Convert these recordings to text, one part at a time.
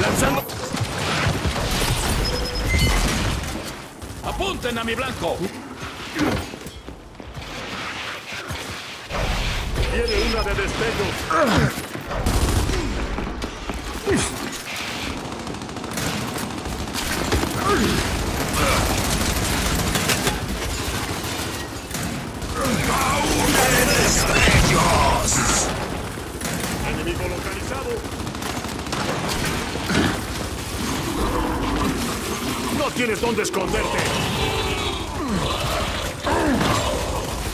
Lanzando. ¡Apunten a mi blanco! Tiene una de destellos. Enemigo localizado. No tienes dónde esconderte.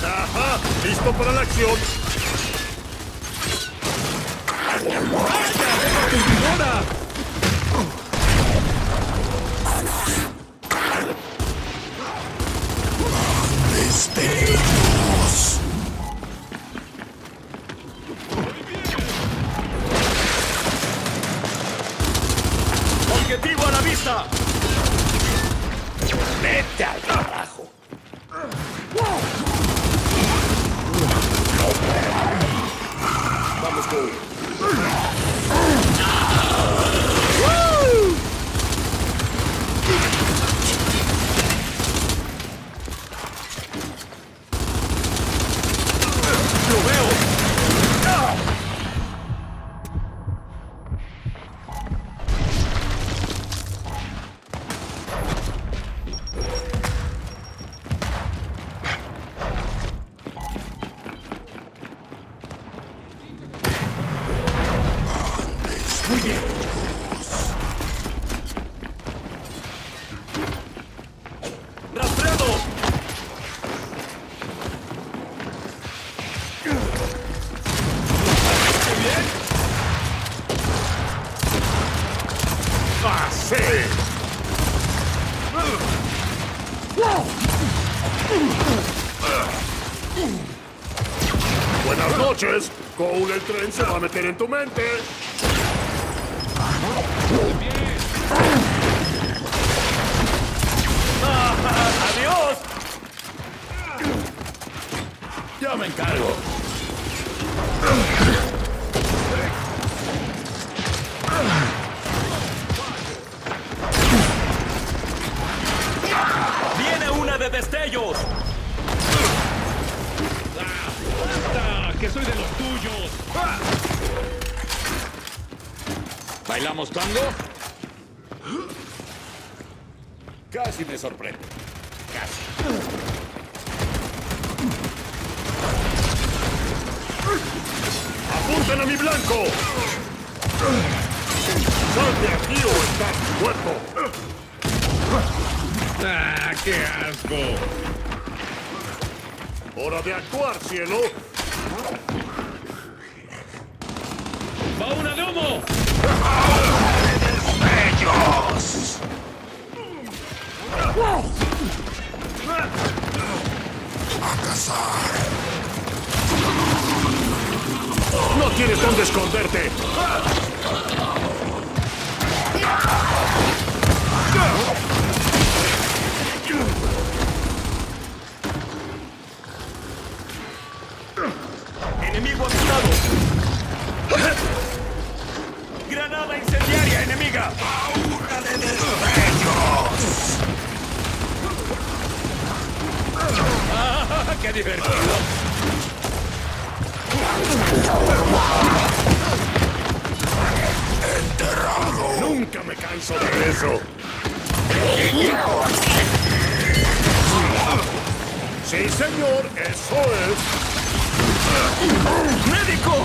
Ajá, listo para la acción. ¡Ahora! ¡Destellos! ¡Objetivo a la vista! ¡Vete al carajo! Vamos con... ¡Lo veo! Muy bien. ¡Rastreado! Muy bien. ¡Ah, sí! Buenas noches. Cole, el tren se va a meter en tu mente. ¡Adiós! Yo me encargo. ¡Viene una de destellos! ¡Basta! ¡Que soy de los tuyos! ¿Bailamos tango? Casi me sorprende. Casi. ¡Apunten a mi blanco! ¡Sal de aquí o estás muerto! ¡Ah, qué asco! ¡Hora de actuar, cielo! ¡Va una de humo! ¡Destellos! ¡A cazar! ¡No tienes dónde esconderte! ¡Enemigo avistado! ¡Granada incendiaria enemiga! ¡Una de destellos! ¡Ah, qué divertido! ¡Enterrado! ¡Nunca me canso de eso! ¡Sí, señor! ¡Eso es! ¡Médico!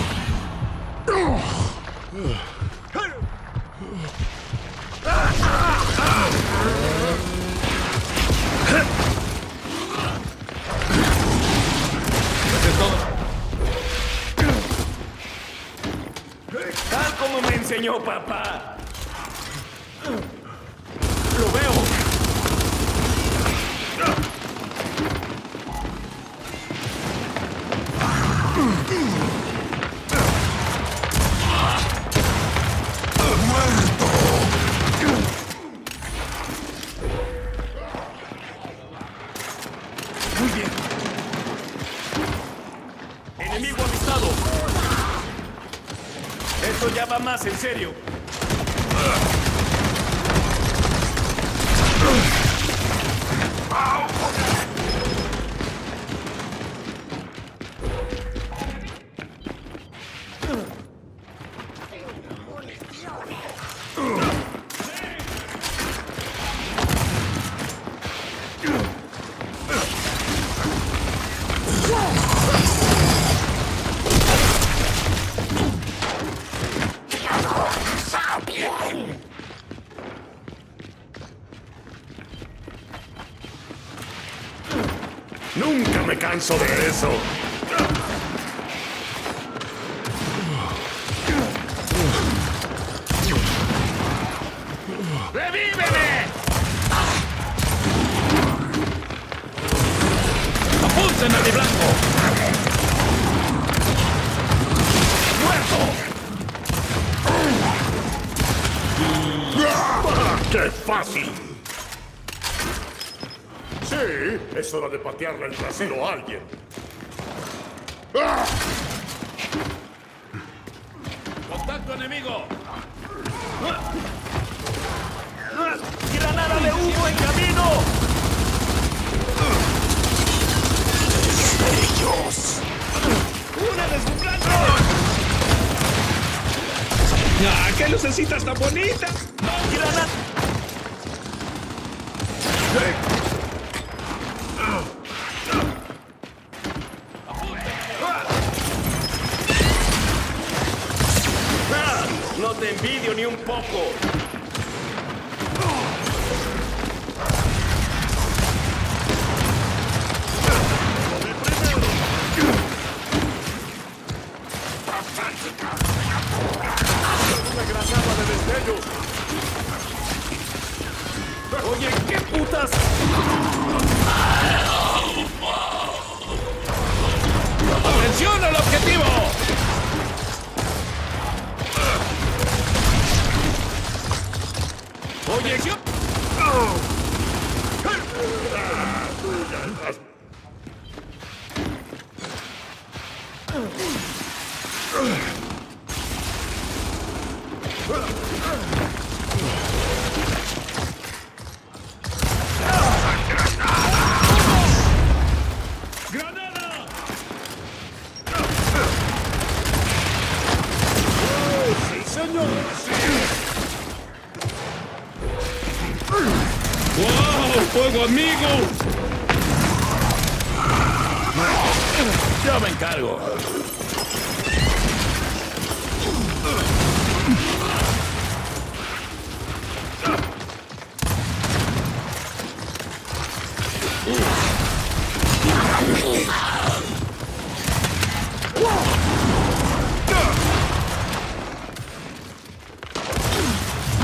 Eso es todo. Tal como me enseñó papá. Lo veo. Muy bien. Enemigo avistado. Esto ya va más en serio. Nunca me canso de eso. ¡Revíveme! ¡Apunten a mi blanco! ¡Muerto! ¡Ah, ¡qué fácil! Sí, es hora de patearle el trasero a alguien. ¡Ah! ¡Contacto enemigo! ¡Granada de humo en camino! Ellos. ¡Una deslumbrante! ¡Ah, qué lucecitas tan bonitas! ¡Granada! No te envidio ni un poco. Una granada de destellos. Oye, ¿qué putas? ¡Atención al objetivo! Oye, yo... ¡Granada! ¡Sí, señor! ¡Wow! ¡Fuego amigo! Yo me encargo.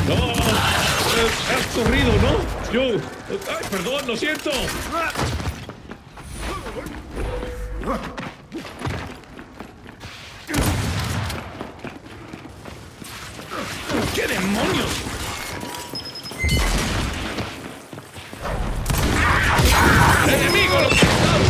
¡No! ¡Has corrido, ¿no? Yo... ¡Ay, perdón, lo siento! ¿Qué demonios? ¡Enemigo localizado!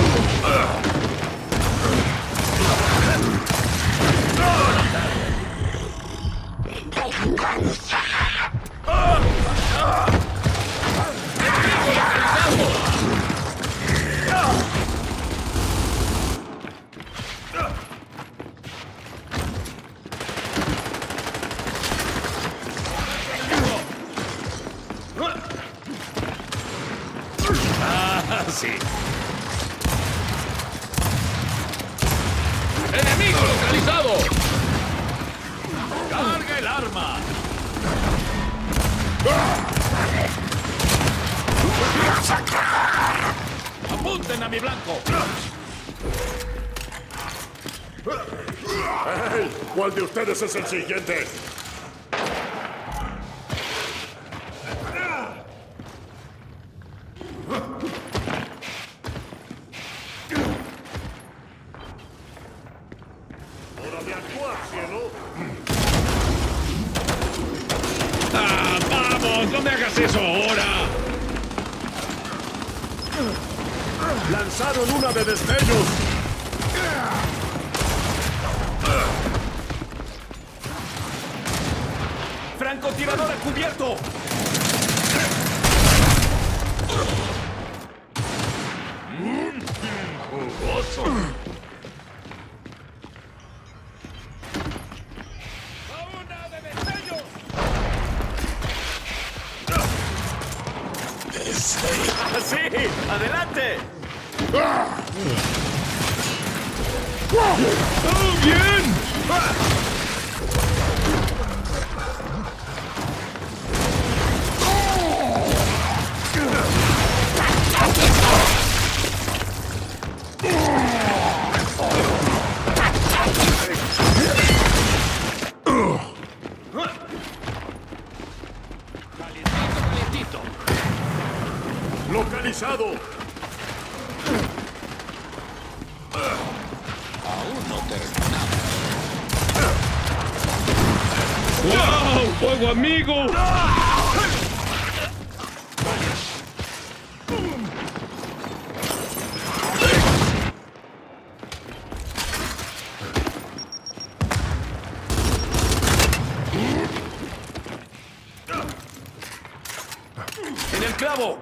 Ah, sí. ¡Enemigo localizado! ¡Carga el arma! ¡Apunten a mi blanco! ¡Hey! ¿Cuál de ustedes es el siguiente? ¡Hora de actuar, cielo! ¡Ah, vamos! ¡No me hagas eso ahora! ¡Lanzaron una de destellos! ¡Francotirador a cubierto! ¡Jugoso! ¡Una de destellos! ¡Sí! ¡Adelante! ¡Oh, bien! Calientito. ¡Localizado! Aún no terminamos. ¡Wow! ¡Fuego amigo! ¡En el clavo!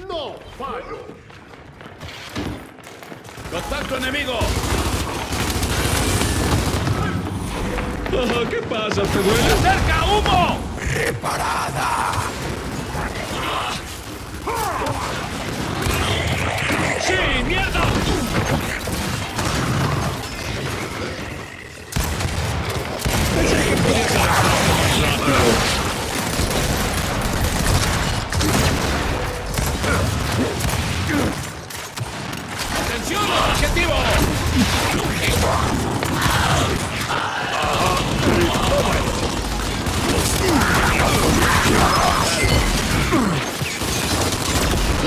¡No fallo! ¡Contacto enemigo! Ah, ¿qué pasa? ¿Te duele? ¡Cerca, humo! Preparada. ¡Sí, mierda! ¡Atención, objetivo!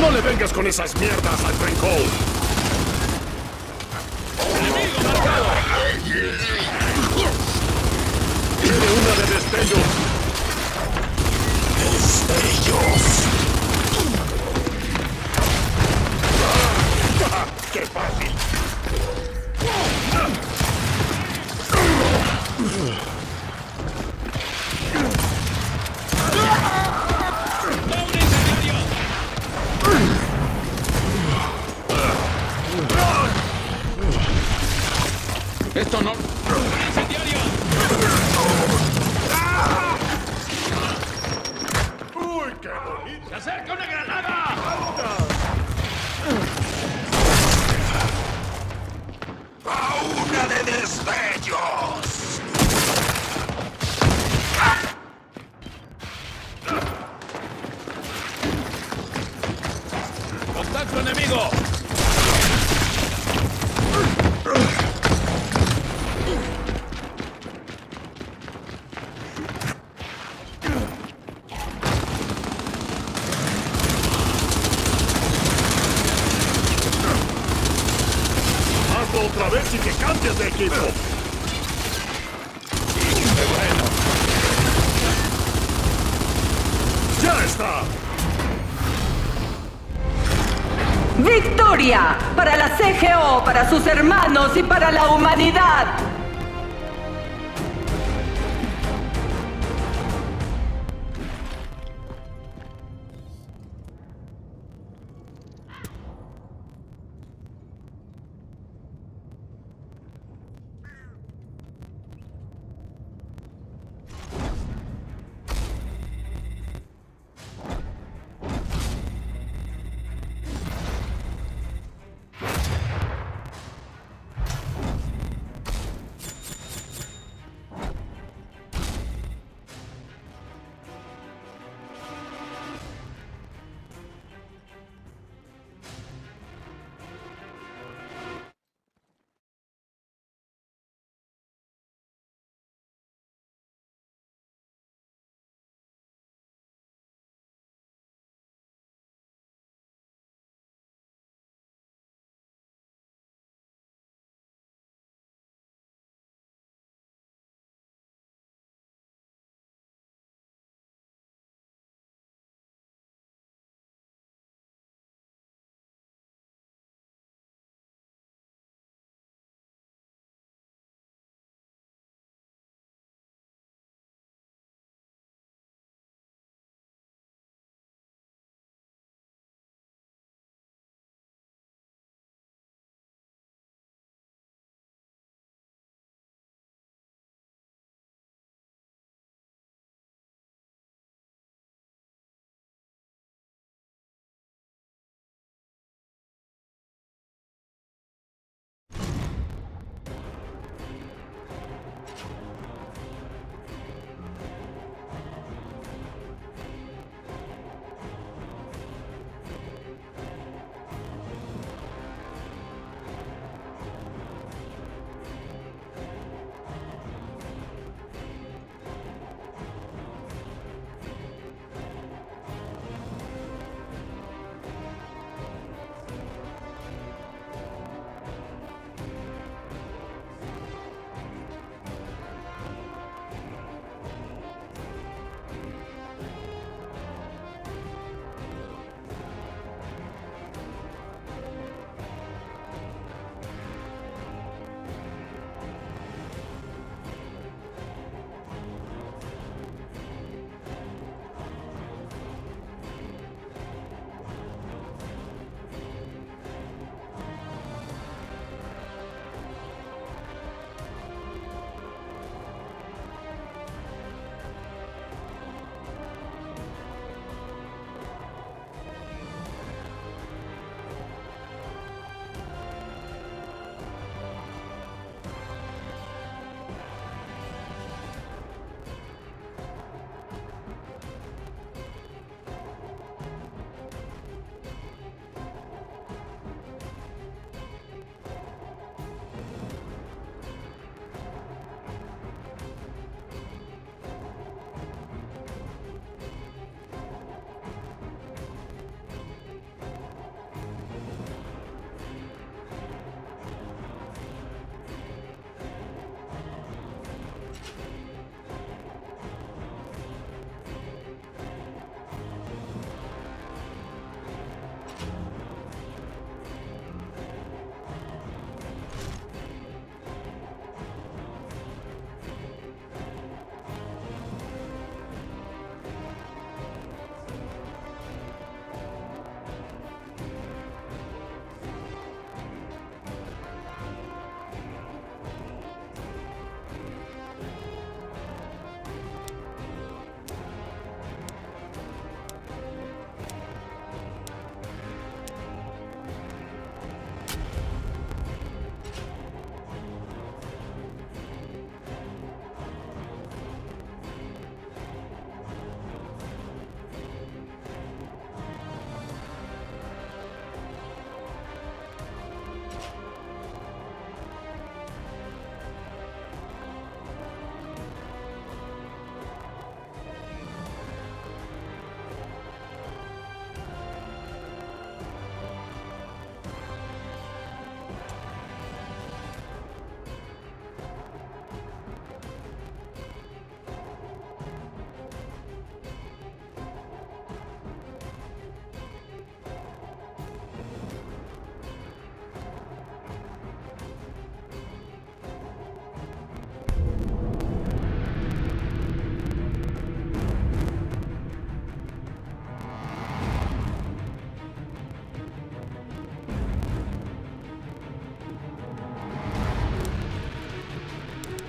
¡No le vengas con esas mierdas al Trencol! ¡Enemigo marcado! ¡Tiene una de destellos! Destellos. ¡Qué fácil! ¡Va un incendiario! Esto no... ¡Un incendiario! ¡Uy, qué bonito! ¡Se acerca una granada! ¡Una de destellos! ¡Contacto enemigo! ¡Hazlo otra vez y que cambies de equipo! ¡Qué bueno! ¡Ya está! ¡Victoria! Para la CGO, para sus hermanos y para la humanidad.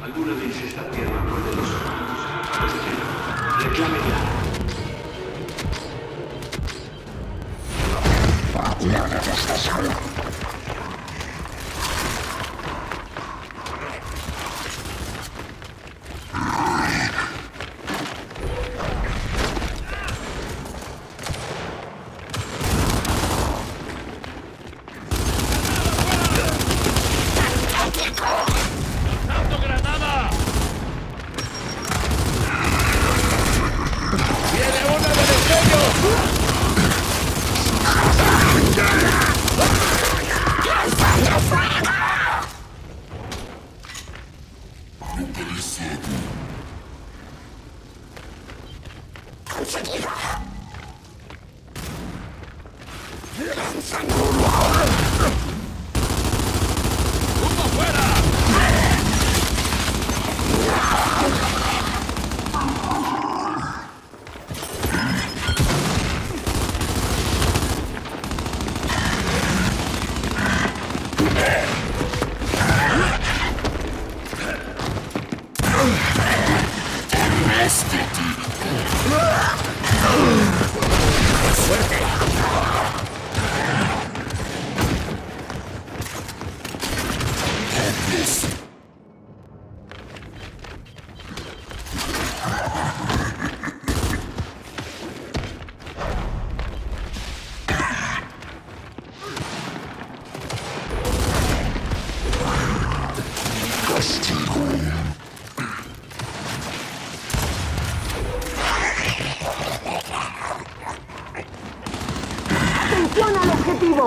Alguna vez esta tierra fue de los humanos. Reclámenla. La devastación. ¡Lanzando granada! ¡Viene una de destello! ¡Uno afuera! ¡Atención al objetivo!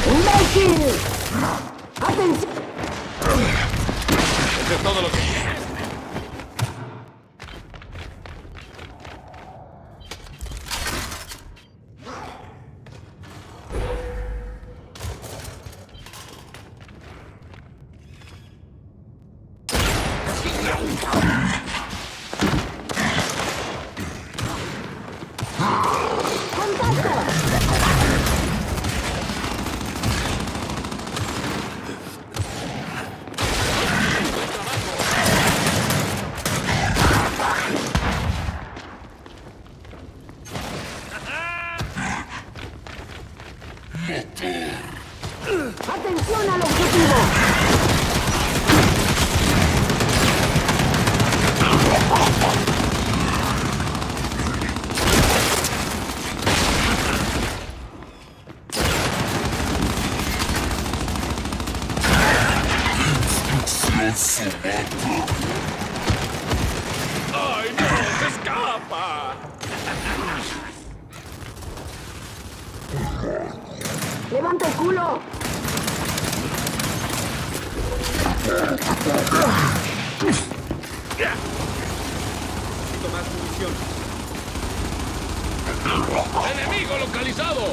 ¡Imbécil! ¡Atención! Eso es todo lo que tienes. ¡Atención al objetivo! ¡Ay, no! ¡Se escapa! ¡Levanta el culo! Necesito más munición. ¡Enemigo localizado!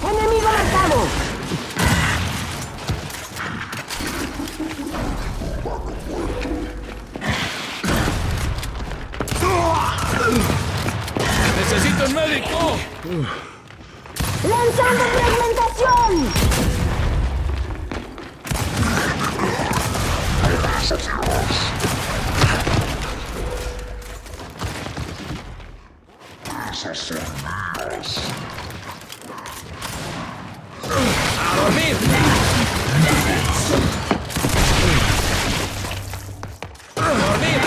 ¡Enemigo marcado! ¡Necesito un médico! ¡Lanzando fragmentación! ¡A dormir! ¡A dormir!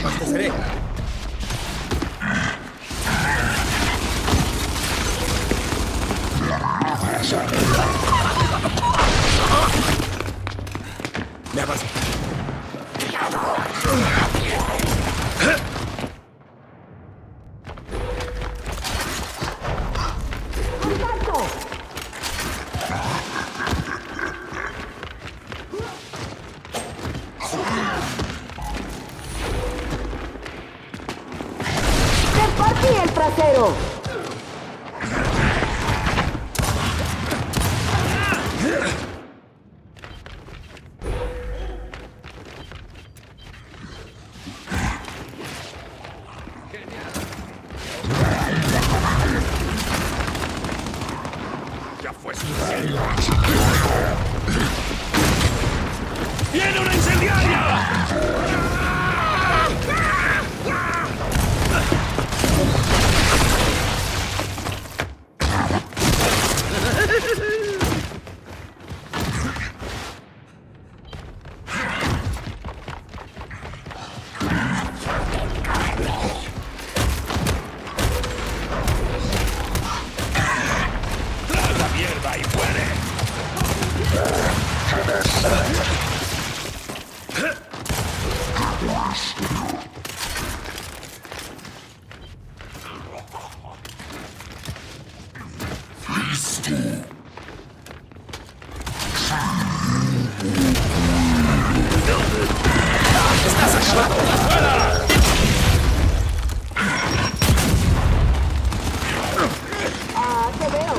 Abasteceré. Me avanzo. ¡Contacto! trasero. Ya fue suficiente. ¡Viene una incendiaria! ¡La mierda y muere! ¡Estás acabado! ¡Fuera! Ah, te veo.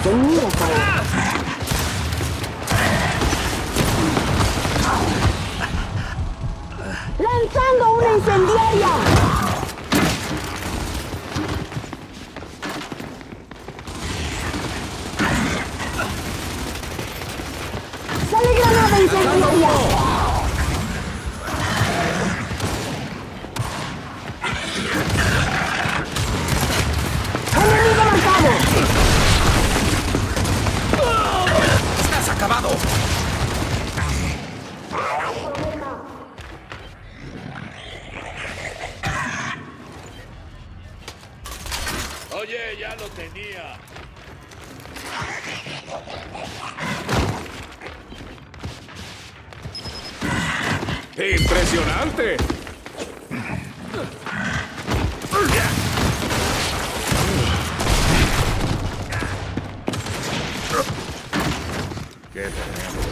Mira, cabrón. ¡Lanzando una incendiaria! ¡Sale granada incendiaria! ¡Enemigo marcado! ¡Estás acabado! Oye, ya lo tenía. ¡Impresionante! ¿Qué tenemos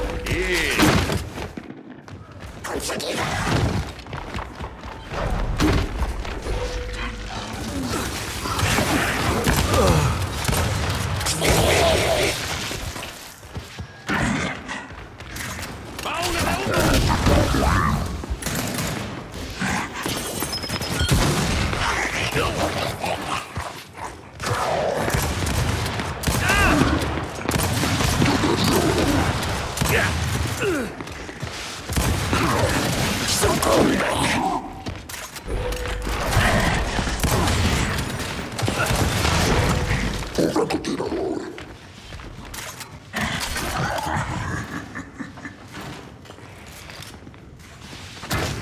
aquí?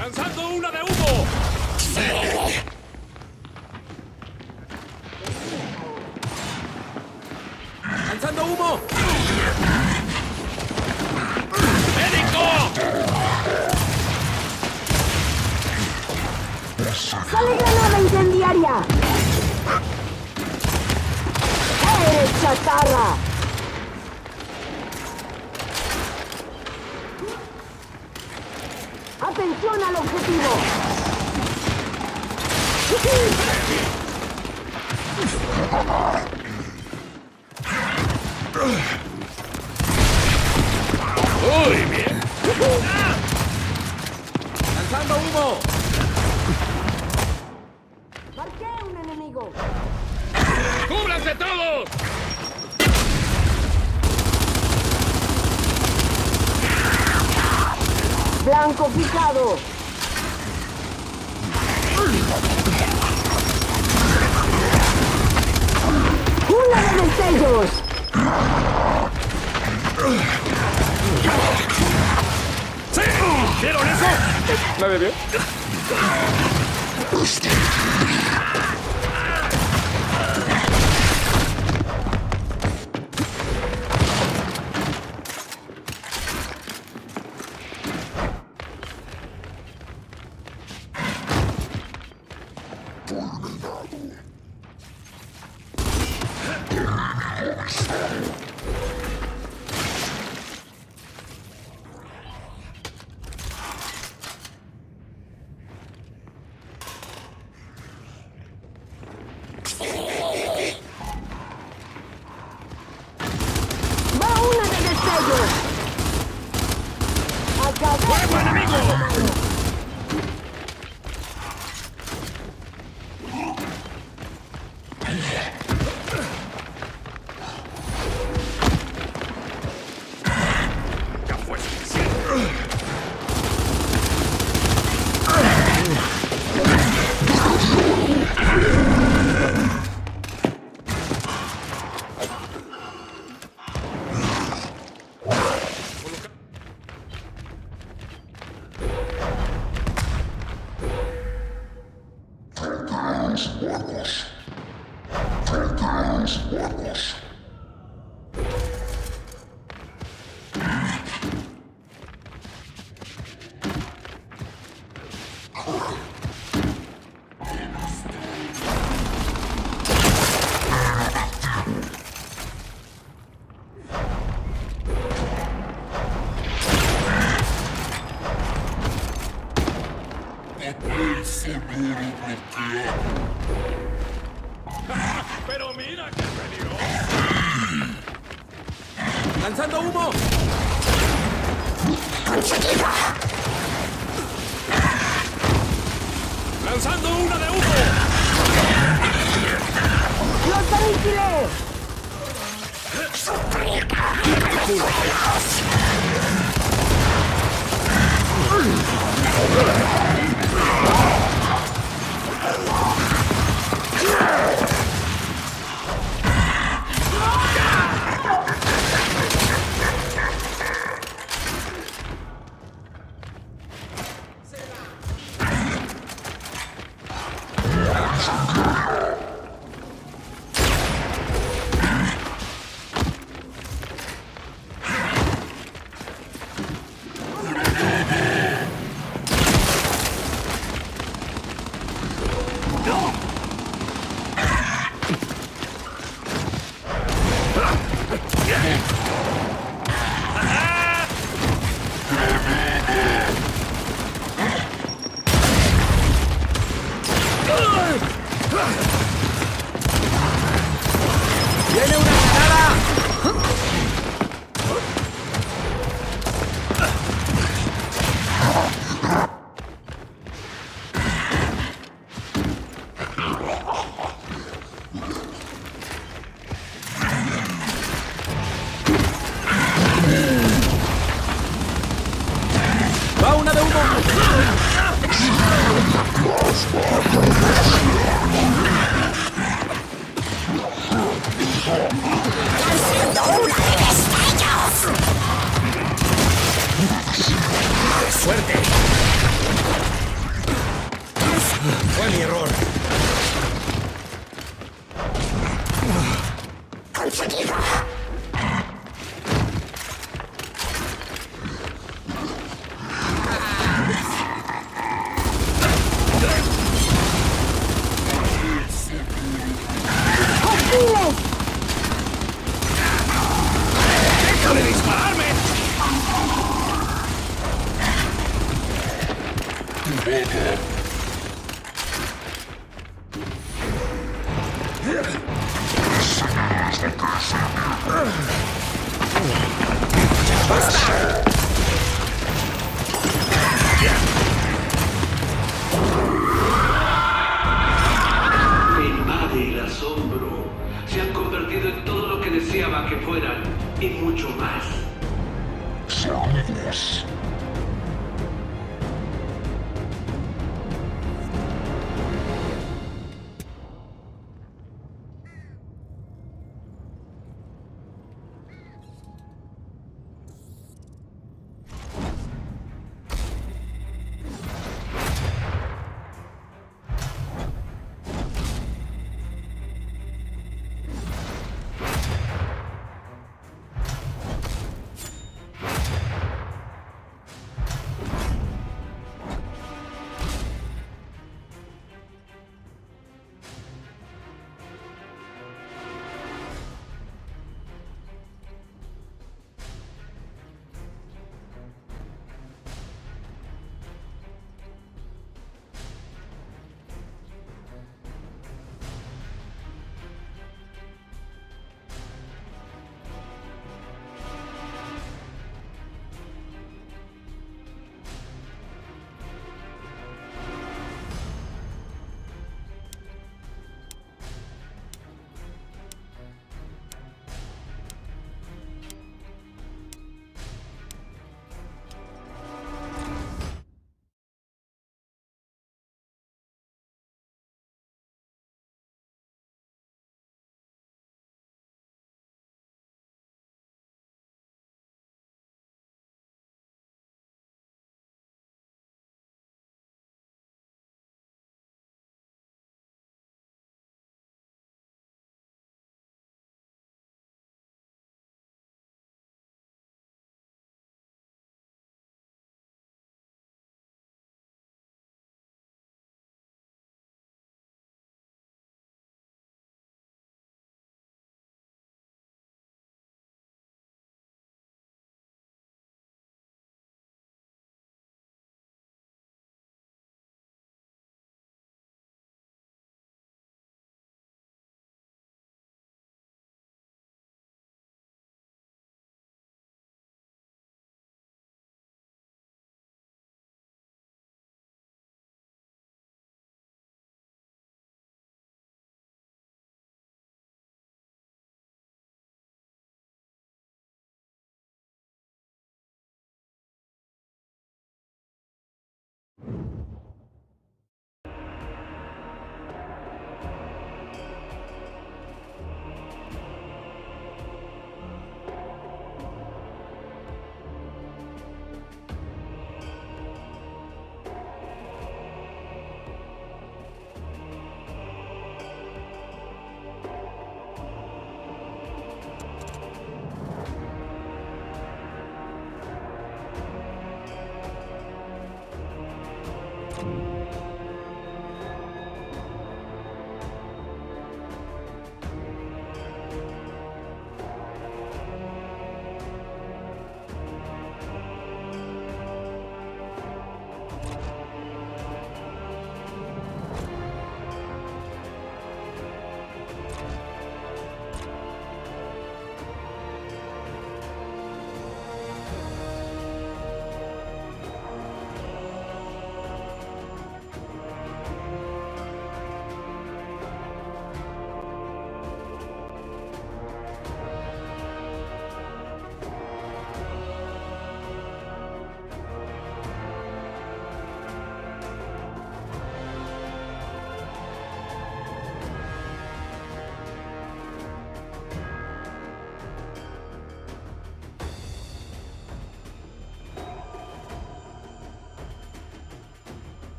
¡Lanzando una de humo! ¡Lanzando humo! ¡Sale granada incendiaria! ¡Eres chatarra! ¡Atención al objetivo! Muy bien. ¡Lanzando humo! ¡Marqué un enemigo! ¡Cúbranse todos! ¡Blanco fijado! ¡Una de destellos! ¿Vieron eso? Nadie vio. ¡Va una de destello! ¡Acabé! enemigo! Ya fue suficiente. Pero mira qué peligroso. ¡Lanzando humo! ¡Lanzando una de humo! ¡Los aniquilé! ¡Viene una granada! ¡Va una de humo! ¡Suerte! Fue mi error. ¡Hostiles! ¡Deja de dispararme! Me invade el asombro. Se han convertido en todo lo que deseaba que fueran y mucho más. Sonidos.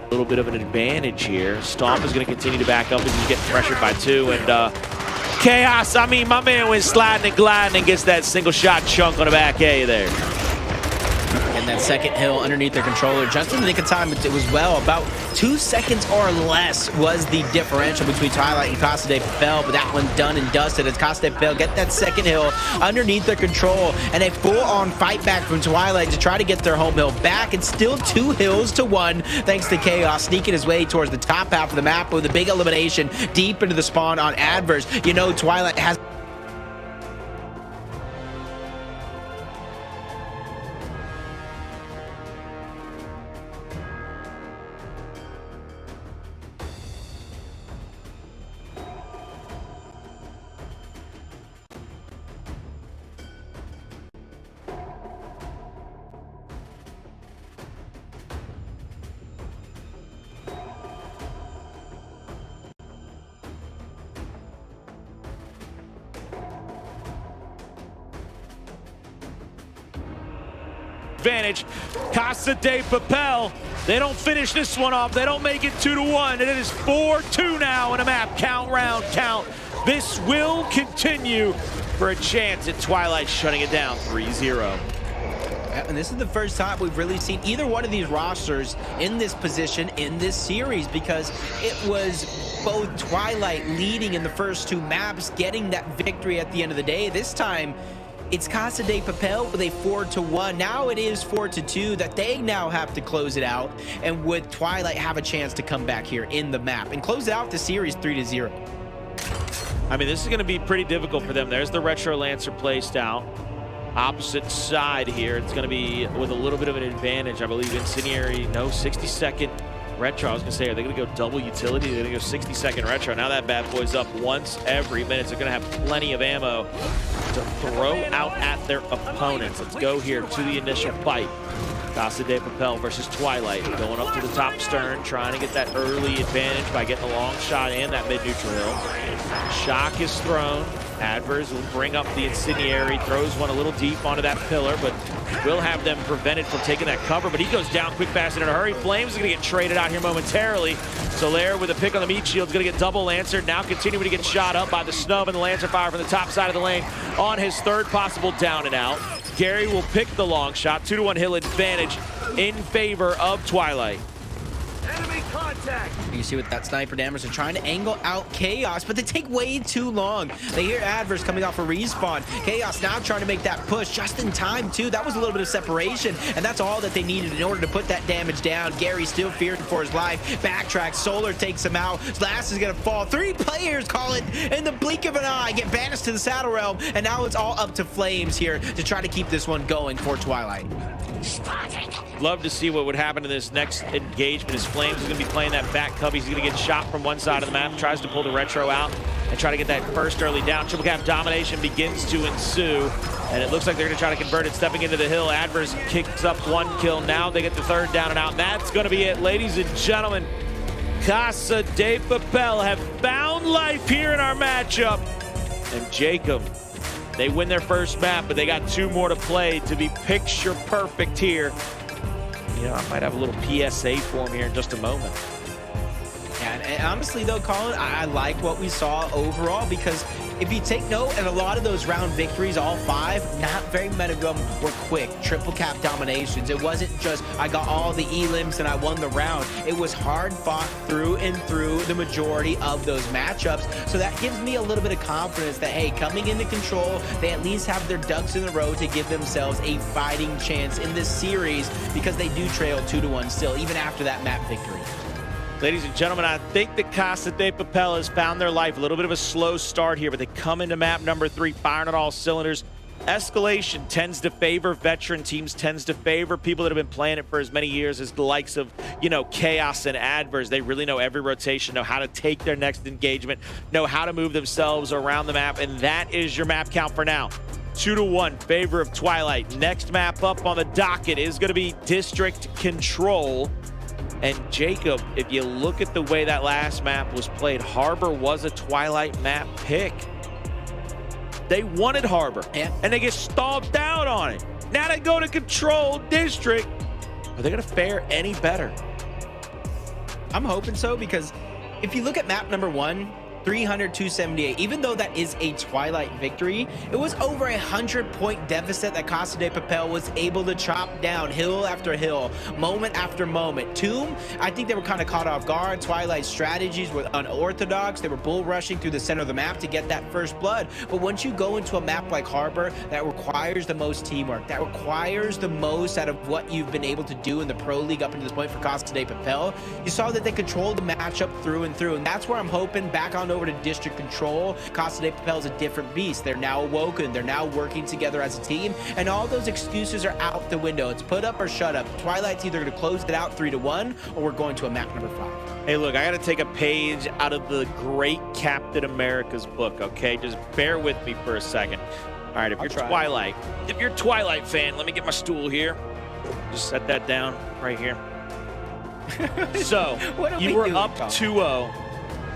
A little bit of an advantage here. Stomp is going to continue to back up as he's getting pressured by 2. And Chaos, I mean, my man went sliding and gliding and gets that single shot chunk on the back A there. And that second hill underneath their controller, just in the nick of time, it was well. About 2 seconds or less was the differential between Twilight and Casa de Papel, but that one done and dusted as Casa de Papel get that second hill underneath their control, and a full-on fight back from Twilight to try to get their home hill back. It's still 2 hills to 1, thanks to Chaos sneaking his way towards the top half of the map with a big elimination deep into the spawn on Adverse. You know, Twilight has advantage. Casa de Papel, they don't finish this one off. They don't make it 2-1, and it is 4-2 now in a map count, round count. This will continue for a chance at Twilight shutting it down 3-0. And this is the first time we've really seen either one of these rosters in this position in this series, because it was both Twilight leading in the first 2 maps, getting that victory at the end of the day. This time, it's Casa de Papel with a 4-1. Now it is 4-2 that they now have to close it out, and would Twilight have a chance to come back here in the map and close out the series 3-0? I mean, this is going to be pretty difficult for them. There's the Retro Lancer placed out. Opposite side here, it's going to be with a little bit of an advantage. I believe Incendiary, no, 60-second Retro. I was going to say, are they going to go double utility? They're going to go 60-second Retro. Now that bad boy's up once every minute. They're going to have plenty of ammo to throw out at their opponents. Let's go here to the initial fight. Casa de Papel versus Twilight, going up to the top stern, trying to get that early advantage by getting a long shot and that mid-neutral hill. Shock is thrown. Adverse will bring up the Incendiary, throws one a little deep onto that pillar, but will have them prevented from taking that cover. But he goes down quick, fast, and in a hurry. Flames is going to get traded out here momentarily. Solaire with a pick on the meat shield is going to get double Lancer. Now continuing to get shot up by the snub and the Lancer fire from the top side of the lane on his 3rd possible down and out. Gary will pick the long shot. 2-1 hill advantage in favor of Twilight. Enemy contact! You see with that sniper damage, they're trying to angle out Chaos, but they take way too long. They hear Adverse coming off a respawn. Chaos now trying to make that push just in time, too. That was a little bit of separation, and that's all that they needed in order to put that damage down. Gary still fearing for his life. Backtracks. Solar takes him out. Last is going to fall. 3 players call it in the blink of an eye. Get banished to the Saddle Realm, and now it's all up to Flames here to try to keep this one going for Twilight. Love to see what would happen in this next engagement, as Flames is going to be playing that back cub. He's going to get shot from one side of the map, tries to pull the Retro out and try to get that first early down. Triple cap domination begins to ensue, and it looks like they're going to try to convert it. Stepping into the hill, Adverse kicks up 1 kill. Now they get the 3rd down and out, and that's going to be it. Ladies and gentlemen, Casa de Papel have found life here in our matchup, and Jacob, they win their first map, but they got 2 more to play to be picture perfect here. You know, I might have a little PSA for him here in just a moment. And honestly, though, Colin, I like what we saw overall, because if you take note, and a lot of those round victories, all 5, not very many of them were quick, triple cap dominations. It wasn't just, I got all the elims and I won the round. It was hard fought through and through the majority of those matchups. So that gives me a little bit of confidence that, hey, coming into Control, they at least have their ducks in a row to give themselves a fighting chance in this series, because they do trail 2-1 still, even after that map victory. Ladies and gentlemen, I think that Casa de Papel has found their life. A little bit of a slow start here, but they come into map number 3, firing on all cylinders. Escalation tends to favor veteran teams, tends to favor people that have been playing it for as many years as the likes of, you know, Chaos and Adverse. They really know every rotation, know how to take their next engagement, know how to move themselves around the map, and that is your map count for now. 2-1, favor of Twilight. Next map up on the docket is going to be District Control. And Jacob, if you look at the way that last map was played, Harbor was a Twilight map pick. They wanted Harbor, and they get stalled down on it. Now they go to Control District. Are they going to fare any better? I'm hoping so, because if you look at map number 1, 300, 278, even though that is a Twilight victory, it was over 100-point deficit that Casa de Papel was able to chop down hill after hill, moment after moment. Tomb, I think they were kind of caught off guard. Twilight's strategies were unorthodox. They were bull rushing through the center of the map to get that first blood. But once you go into a map like Harbor that requires the most teamwork, that requires the most out of what you've been able to do in the Pro League up until this point for Casa de Papel, you saw that they controlled the matchup through and through. And that's where I'm hoping back on over to district control. Casa de Papel is a different beast. They're now awoken. They're now working together as a team, and all those excuses are out the window. It's put up or shut up. Twilight's either going to close it out 3-1, or we're going to a map number 5. Hey, look, I got to take a page out of the great Captain America's book, okay? Just bear with me for a second. All right, if you're Twilight fan, let me get my stool here. Just set that down right here. So, you were up 2-0.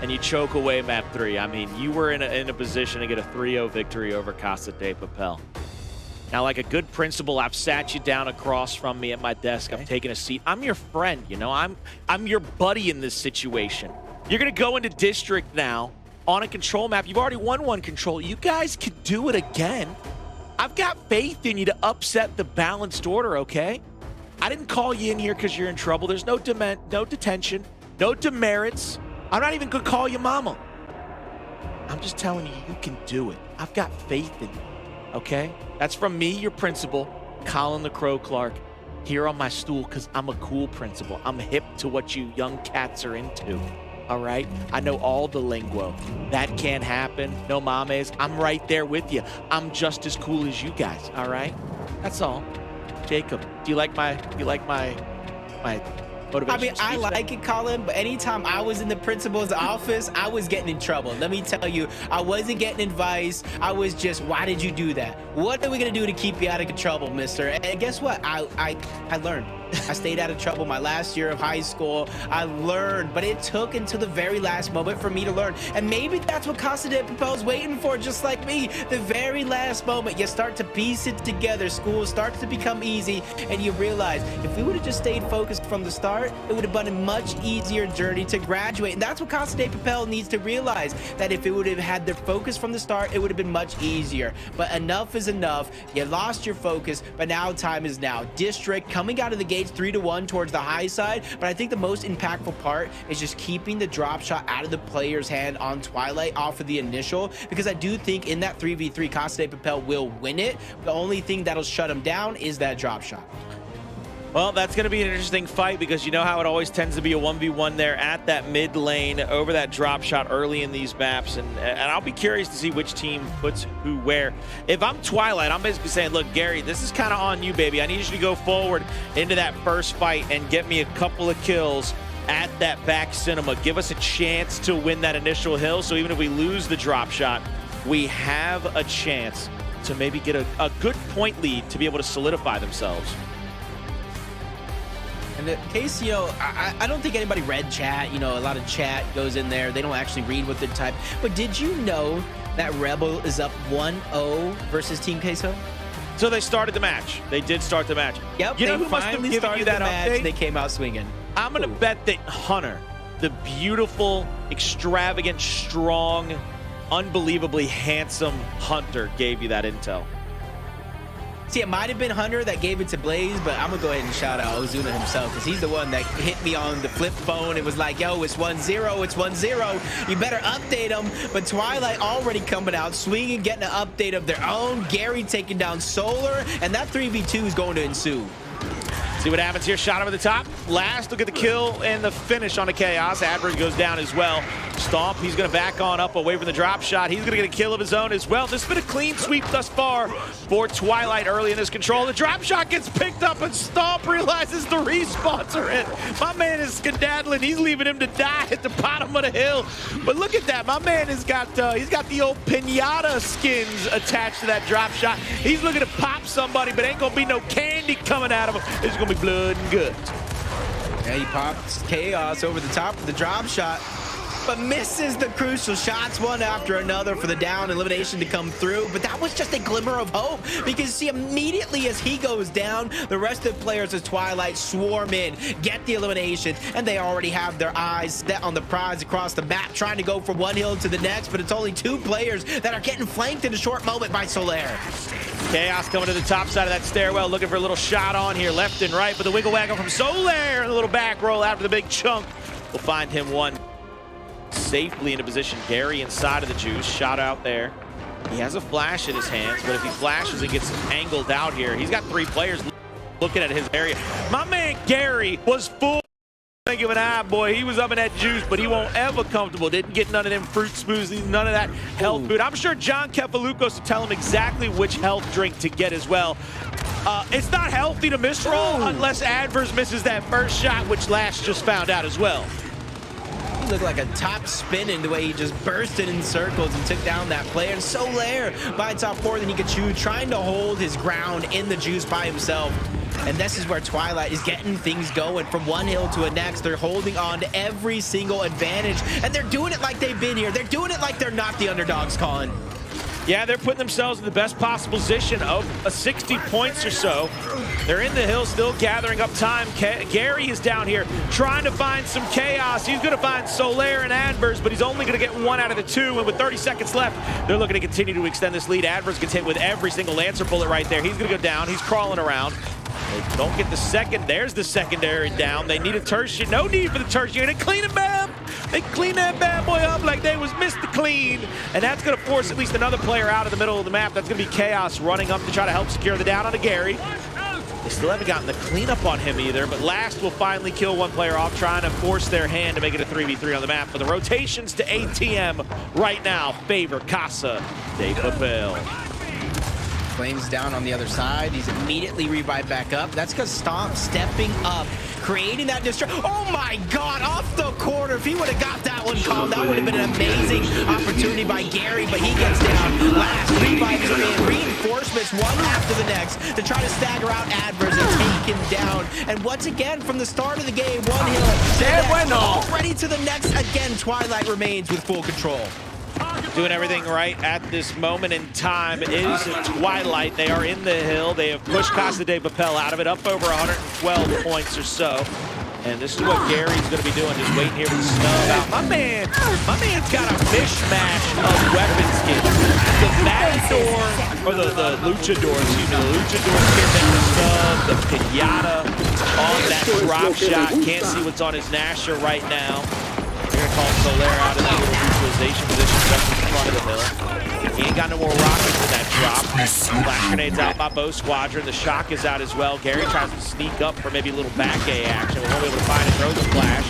And you choke away map 3. I mean, you were in a position to get a 3-0 victory over Casa de Papel. Now, like a good principal, I've sat you down across from me at my desk. Okay. I've taken a seat. I'm your friend, you know. I'm your buddy in this situation. You're going to go into district now on a control map. You've already won one control. You guys could do it again. I've got faith in you to upset the balanced order, okay? I didn't call you in here because you're in trouble. There's no detention, no demerits. I'm not even gonna call you mama. I'm just telling you, you can do it. I've got faith in you, okay? That's from me, your principal, Colin the Crow Clark, here on my stool, because I'm a cool principal. I'm hip to what you young cats are into, all right? I know all the lingo. That can't happen. No mames. I'm right there with you. I'm just as cool as you guys, all right? That's all. Jacob, do you like my I mean, I like it, Colin, but anytime I was in the principal's office, I was getting in trouble. Let me tell you, I wasn't getting advice. I was just, why did you do that? What are we going to do to keep you out of trouble, mister? And guess what? I learned. I stayed out of trouble my last year of high school. I learned, but it took until the very last moment for me to learn. And maybe that's what Casa de Papel's waiting for, just like me. The very last moment, you start to piece it together. School starts to become easy, and you realize if we would have just stayed focused from the start, it would have been a much easier journey to graduate. And that's what Casa de Papel needs to realize, that if it would have had their focus from the start, it would have been much easier. But enough is enough. You lost your focus, but now time is now. District coming out of the gates 3-1 towards the high side, but I think the most impactful part is just keeping the drop shot out of the player's hand on Twilight off of the initial, because I do think in that 3v3 Casa de Papel will win it. The only thing that'll shut him down is that drop shot. Well, that's going to be an interesting fight, because you know how it always tends to be a 1v1 there at that mid lane over that drop shot early in these maps, and I'll be curious to see which team puts who where. If I'm Twilight, I'm basically saying, look, Gary, this is kind of on you, baby. I need you to go forward into that first fight and get me a couple of kills at that back cinema. Give us a chance to win that initial hill, so even if we lose the drop shot, we have a chance to maybe get a good point lead to be able to solidify themselves. In the case, you know, I don't think anybody read chat. You know, a lot of chat goes in there. They don't actually read what they type. But did you know that Rebel is up 1-0 versus Team Queso? So they started the match. They did start the match. Yep, you know they who must have finally given started you that the match. update? They came out swinging. I'm going to bet that Hunter, the beautiful, extravagant, strong, unbelievably handsome Hunter, gave you that intel. See, it might have been Hunter that gave it to Blaze, but I'm going to go ahead and shout out Ozuna himself, because he's the one that hit me on the flip phone and was like, yo, it's 1-0, it's 1-0. You better update him. But Twilight already coming out, swinging, getting an update of their own. Gary taking down Solar, and that 3v2 is going to ensue. See what happens here. Shot over the top. Last, look at the kill and the finish on the Chaos. Adler goes down as well. Stomp, he's going to back on up away from the drop shot. He's going to get a kill of his own as well. This has been a clean sweep thus far for Twilight early in this control. The drop shot gets picked up, and Stomp realizes the respawns are in. My man is skedaddling. He's leaving him to die at the bottom of the hill. But look at that. My man has got he's got the old pinata skins attached to that drop shot. He's looking to pop somebody, but ain't going to be no candy coming out of him. It's going to be blood and guts. Yeah, he pops Chaos over the top of the drop shot. but misses the crucial shots one after another for the down elimination to come through. But that was just a glimmer of hope, because see, immediately as he goes down, the rest of the players of Twilight swarm in, get the elimination, and they already have their eyes set on the prize across the map, trying to go from one hill to the next. But it's only 2 players that are getting flanked in a short moment by Solaire. Chaos coming to the top side of that stairwell, looking for a little shot on here, left and right, but the wiggle waggle from Solaire and a little back roll after the big chunk will find him one safely into position. Gary inside of the juice, shot out there. He has a flash in his hands, but if he flashes and gets angled out here, he's got 3 players looking at his area. My man Gary was full. Think of an eye, boy. He was up in that juice, but he won't ever comfortable. Didn't get none of them fruit smoothies, none of that health food. I'm sure John Kefalukos to tell him exactly which health drink to get as well. It's not healthy to misroll unless Adverse misses that first shot, which Lash just found out as well. He looked like a top spinning the way he just bursted in circles and took down that player. And Solaire bites off more than he could chew, trying to hold his ground in the juice by himself. And this is where Twilight is getting things going from one hill to a next. They're holding on to every single advantage, and they're doing it like they've been here. They're doing it like they're not the underdogs, Colin. Yeah, they're putting themselves in the best possible position of 60 points or so. They're in the hill, still gathering up time. Gary is down here trying to find some chaos. He's going to find Solaire and Adverse, but he's only going to get 1 out of the 2. And with 30 seconds left, they're looking to continue to extend this lead. Adverse gets hit with every single Lancer bullet right there. He's going to go down. He's crawling around. They don't get the second. There's the secondary down. They need a tertiary. No need for the tertiary. They clean it, bam. They clean that bad boy up like they was Mr. Clean. And that's going to force at least another player out of the middle of the map. That's going to be Chaos running up to try to help secure the down onto Gary. They still haven't gotten the cleanup on him either, but Last will finally kill 1 player off, trying to force their hand to make it a 3v3 on the map. But the rotations to ATM right now favor Casa de Papel. Flames down on the other side. He's immediately revived back up. That's because Stomp stepping up, creating that distraction. Oh my God, off the corner. If he would have got that one called, that would have been an amazing opportunity by Gary, but he gets down. Last revives are in. Reinforcements one after the next to try to stagger out Adverse and take him down. And once again, from the start of the game, 1 hill, already to the next. Again, Twilight remains with full control. Doing everything right at this moment in time is Twilight. They are in the hill. They have pushed Casa de Papel out of it, up over 112 points or so. And this is what Gary's going to be doing, just waiting here for the snub out. My man's got a mishmash of weapon skins. The Matador, or the Luchador, excuse me, the Luchador skin, then the snub, the Pinata on that drop shot. Can't see what's on his Nasher right now. They're going to call Solaire out of that little neutralization position just in front of the hill. He ain't got no more rockets in that drop. Flash grenades out by Bo Squadron. The shock is out as well. Gary tries to sneak up for maybe a little back A action. We won't be able to find it. Throws a flash.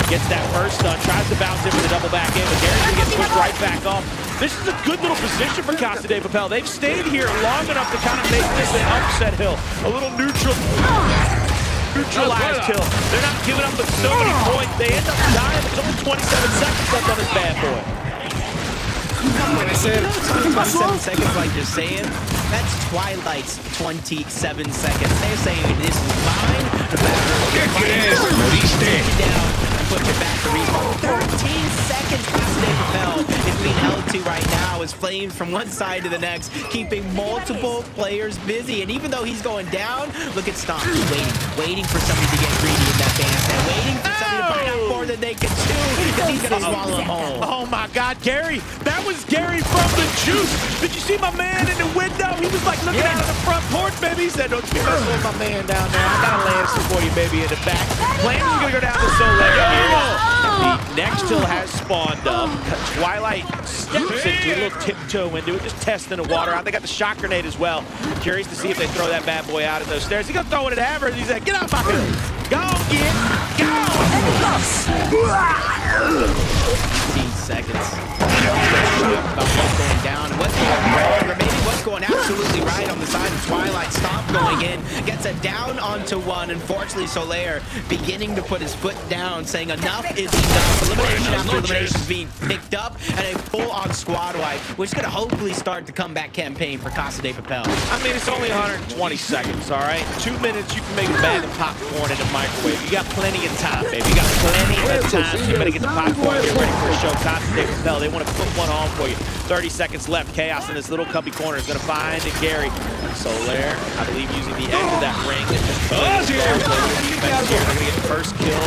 Gets that first stun. Tries to bounce in for the double back in, but Gary's gonna get pushed right back off. This is a good little position for Casa de Papel. They've stayed here long enough to kind of make this an upset hill. A little neutralized kill. They're not giving up with so many points. They end up dying, but there's only 27 seconds left on this bad boy. 27 seconds, like you're saying, that's Twilight's 27 seconds. They're saying this is mine. Down and put it back to respawn. 13 seconds Casa de Papel is being held to right now as Flames from one side to the next, keeping multiple players busy. And even though he's going down, look at Stomp waiting for somebody to get greedy in that bandstand, waiting for somebody to find out more than they can chew, because he's gonna swallow them whole. Oh my God, Gary! That was Gary from the juice. Did you see my man in the window? He was like looking out of the front porch, baby. He said, "Don't you mess with my man down there. I got a Lancer for you, baby, in the back." Flames is gonna go down to Solaire. The next hill has spawned up. Twilight steps into a little tiptoe into it, just testing the water out. They got the shock grenade as well. Curious to see if they throw that bad boy out of those stairs. He's gonna throw it at Adverse. He said, "Get out my hill. Go get, go." 15 seconds. About what's going down, what's going wrong, or maybe what's going absolutely right on the side of Twilight. Stomp going in, gets a down onto one. Unfortunately, Solaire beginning to put his foot down, saying enough is enough. Elimination after elimination is being picked up, and a full-on squad wipe, which is going to hopefully start the comeback campaign for Casa de Papel. I mean, it's only 120 seconds, all right? 2 minutes, you can make a bag of popcorn in the microwave. You got plenty of time, baby. You got plenty of time. So you better get the popcorn, get ready for a show. Casa de Papel, they want to put one on for you. 30 seconds left. Chaos in this little cubby corner is going to find Gary. Solaire, I believe, using the edge of that ring. They're going to get first kill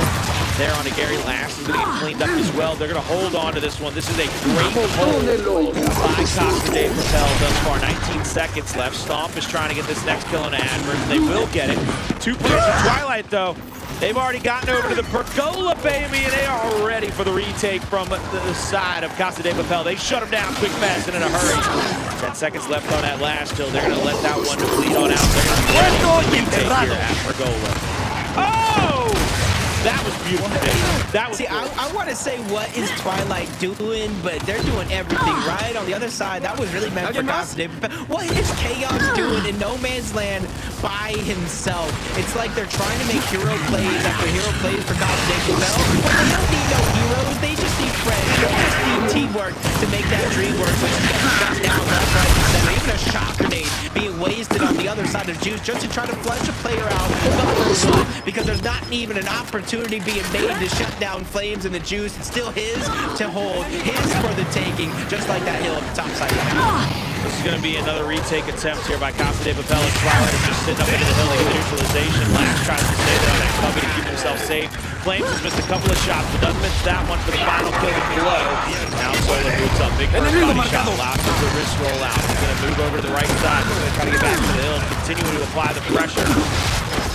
there on a Gary. Last is going to get cleaned up as well. They're going to hold on to this one. This is a great hold by Casa de Papel thus far. 19 seconds left. Stomp is trying to get this next kill on Adverse. They will get it. 2 players in Twilight, though. They've already gotten over to the pergola, baby, and they are ready for the retake from the side of Casa de Papel. They shut them down quick, fast, and in a hurry. 10 seconds left on that last kill. They're going to let that one bleed on out. They're going to be ready for the retake here at pergola. Oh! That was beautiful. That was I want to say what is Twilight doing, but they're doing everything right. On the other side, that was really meant for Casa de Papel. What is Chaos doing in no man's land by himself? It's like they're trying to make hero plays after hero plays for Casa de Papel. But they don't need no heroes. They just need friends. They just need teamwork to make that dream work. Which is getting down left, right, and center. Even a shock grenade being wasted on the other side of Juice just to try to flush a player out because there's not even an opportunity being made to shut down Flames and the Juice. It's still his to hold, his for the taking, just like that hill at the top side of the map. This is going to be another retake attempt here by Casa de Papel. Twilight is just sitting up into the hill to get the neutralization. Last tries to stay there on that cover to keep himself safe. Flames has missed a couple of shots, but doesn't miss that one for the final kill below. Now Solar moves up. Big first body shot. Allows him to wrist roll out. He's going to move over to the right side. He's going to try to get back to the hill and continue to apply the pressure.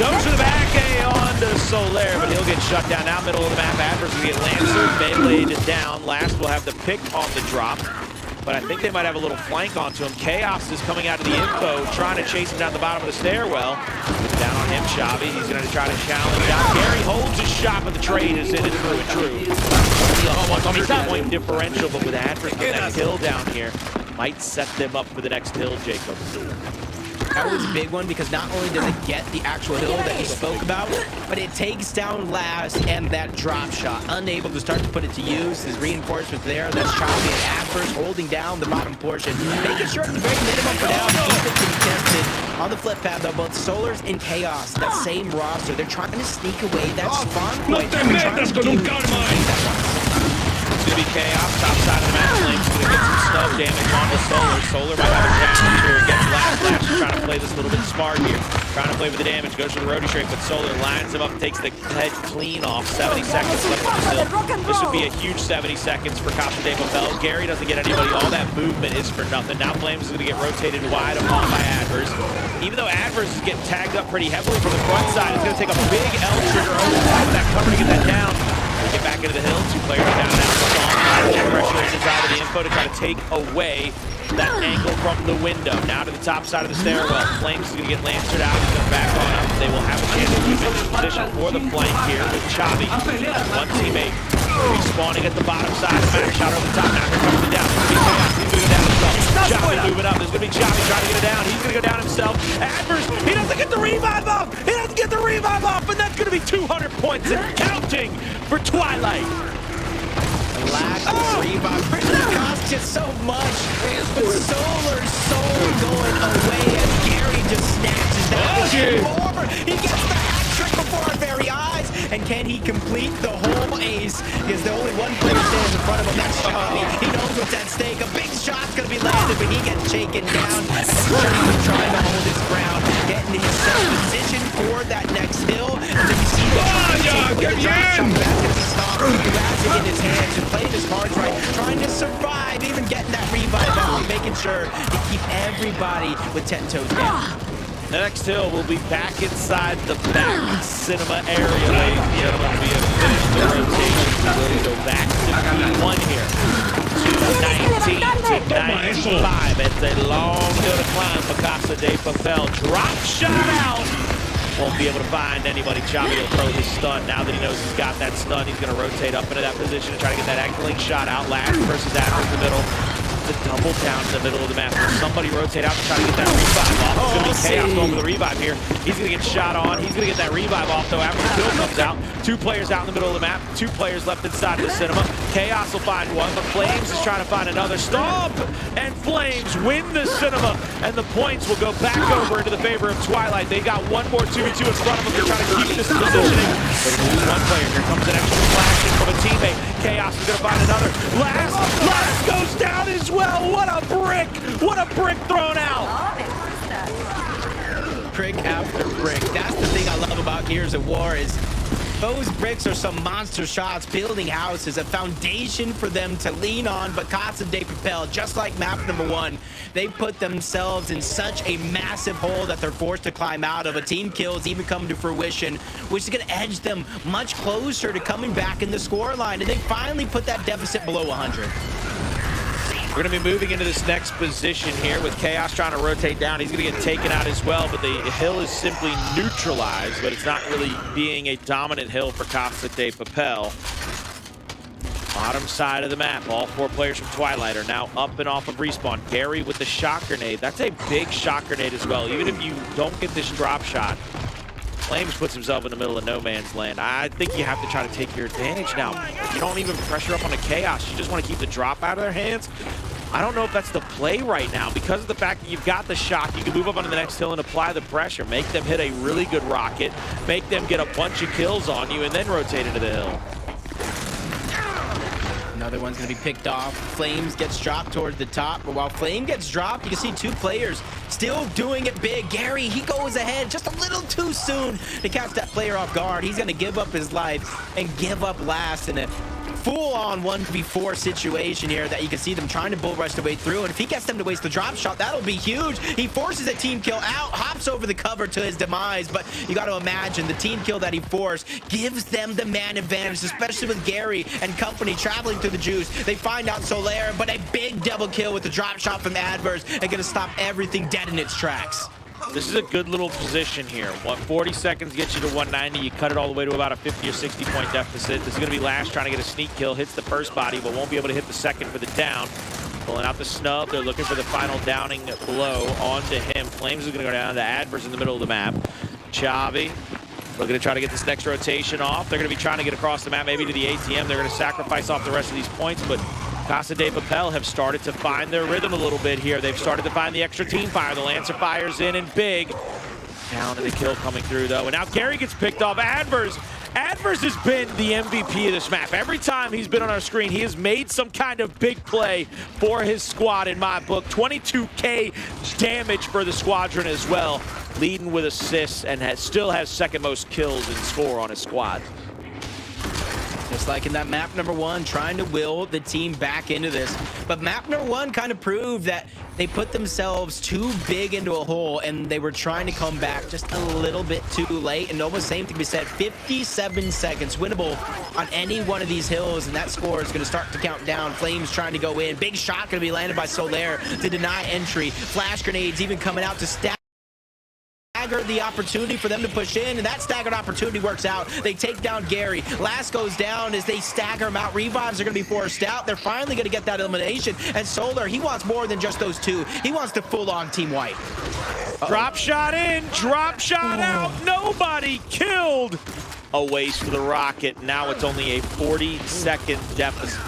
Goes to the back A on to Solaire, but he'll get shut down. Now middle of the map. Adverse will get Lancer meleeed down. Last will have the pick on the drop. But I think they might have a little flank onto him. Chaos is coming out of the info, trying to chase him down the bottom of the stairwell. Down on him, Xavi. He's going to try to challenge out. Gary holds his shot, but the trade is in it through and true. Almost 100-point differential, but with Adverse on that hill down here, might set them up for the next hill, Jacob. That was a big one because not only does it get the actual hill that you spoke about, but it takes down Last and that drop shot. Unable to start to put it to use. His reinforcements there. That's Choppy and Adverse holding down the bottom portion. Making sure at the very minimum for now, keep it contested. On the flip pad, though, both Solars and Chaos, that same roster, they're trying to sneak away that spawn point. It's going to be Chaos, top side of the map. Flames going to get some snub damage on the Solar. Solar might have a challenge here against Last. Last is trying to play this a little bit smart here. Trying to play with the damage, goes for the roadie straight, but Solar lines him up, takes the head clean off. 70 seconds left on the hill. This would be a huge 70 seconds for Casa de Papel. Gary doesn't get anybody. All that movement is for nothing. Now Flames is going to get rotated wide upon by Adverse. Even though Adverse is getting tagged up pretty heavily from the front side, it's going to take a big L trigger over the top of that cover to get that down. Get back into the hill. 2 players down now. Pressure is inside of the info to try to take away that angle from the window. Now to the top side of the stairwell. Flames is going to get Lancered out. He's going to back on up. They will have a chance to move into position for the flank here with Chavi. One teammate respawning at the bottom side. Smack shot over the top. Now here comes the down. It's going to be Chaos. He's going to go down himself. Chavi moving up. There's going to be Chavi trying to get it down. He's going to go down himself. Adverse, he doesn't get the revive off. He doesn't get the revive off. And that's going to be 200 points and counting for Twilight. Lack of revive. It costs you so much. But Solar's soul going away as Gary just snatches that. He gets the hat trick before our very eyes. And can he complete the whole ace? Because the only one player stands in front of him. That's Chavi. He knows what's at stake. A big shot's going to be landed, but he gets shaken down. As Chavi's trying to hold his ground, getting himself positioned for that next hill. And then you see the drop shot. That's going to be stopped. Grabbing in his hands and playing his cards right, trying to survive, even getting that revive off, making sure to keep everybody with 10 toes down. The next hill will be back inside the back cinema area, ladies and gentlemen. We have finished the rotation. We will go back to P1 here. 219 to 95. It's a long hill to climb for Casa de Papel. Drop shot out. Won't be able to find anybody. Chavi will throw his stun. Now that he knows he's got that stun, he's going to rotate up into that position to try to get that angling shot out. Last versus Adverse in the middle. to double down in the middle of the map. Somebody rotate out to try to get that revive off. It's going to be Chaos going for the revive here. He's going to get shot on. He's going to get that revive off, though, after the kill comes out. 2 players out in the middle of the map. 2 players left inside of the Cinema. Chaos will find one, but Flames is trying to find another. Stomp! And Flames win the Cinema, and the points will go back over into the favor of Twilight. They got one more 2v2 in front of them. They're trying to keep this positioning. They're going to lose one player. Here comes an extra flash in from a teammate. Chaos is going to find another. Last goes down as well. What a brick! What a brick thrown out! Brick after brick. That's the thing I love about Gears of War is those bricks are some monster shots, building houses, a foundation for them to lean on. But Casa de Papel, just like map number 1, they put themselves in such a massive hole that they're forced to climb out of. A team kills even come to fruition, which is going to edge them much closer to coming back in the scoreline. And they finally put that deficit below 100. We're going to be moving into this next position here with Chaos trying to rotate down. He's going to get taken out as well, but the hill is simply neutralized, but it's not really being a dominant hill for Casa de Papel. Bottom side of the map, all 4 players from Twilight are now up and off of respawn. Gary with the shock grenade. That's a big shock grenade as well. Even if you don't get this drop shot, Flames puts himself in the middle of no man's land. I think you have to try to take your advantage now. You don't even pressure up on the Chaos. You just want to keep the drop out of their hands. I don't know if that's the play right now. Because of the fact that you've got the shock, you can move up onto the next hill and apply the pressure. Make them hit a really good rocket. Make them get a bunch of kills on you and then rotate into the hill. Another one's going to be picked off. Flames gets dropped towards the top. But while Flame gets dropped, you can see 2 players still doing it big. Gary, he goes ahead just a little too soon to catch that player off guard. He's going to give up his life and give up last in a full-on 1v4 situation here that you can see them trying to bull rush their way through. And if he gets them to waste the drop shot, that'll be huge. He forces a team kill out, hops over the cover to his demise. But you got to imagine the team kill that he forced gives them the man advantage, especially with Gary and company traveling through the juice. They find out Solaire, but a big double kill with the drop shot from Adverse and going to stop everything dead in its tracks. This is a good little position here. 40 seconds gets you to 190. You cut it all the way to about a 50 or 60 point deficit. This is going to be Lash trying to get a sneak kill. Hits the first body, but won't be able to hit the second for the down. Pulling out the snub. They're looking for the final downing blow onto him. Flames is going to go down to Adverse in the middle of the map. Chavi looking to try to get this next rotation off. They're going to be trying to get across the map, maybe to the ATM. They're going to sacrifice off the rest of these points, but Casa de Papel have started to find their rhythm a little bit here. They've started to find the extra team fire. The Lancer fires in and big. Down to the kill coming through, though. And now Gary gets picked off. Adverse has been the MVP of this map. Every time he's been on our screen, he has made some kind of big play for his squad in my book. 22K damage for the squadron as well. Leading with assists and still has second most kills in score on his squad. Just like in that map number 1, trying to will the team back into this. But map number 1 kind of proved that they put themselves too big into a hole and they were trying to come back just a little bit too late. And almost same thing to be said, 57 seconds winnable on any one of these hills, and that score is going to start to count down. Flames trying to go in. Big shot going to be landed by Solaire to deny entry. Flash grenades even coming out to stagger the opportunity for them to push in, and that staggered opportunity works out. They take down Gary. Last goes down as they stagger him out. Revives are going to be forced out. They're finally going to get that elimination, and Solar, he wants more than just those 2. He wants to full-on team white. Drop shot in, drop shot out. Nobody killed. A waste for the rocket. Now it's only a 40-second deficit.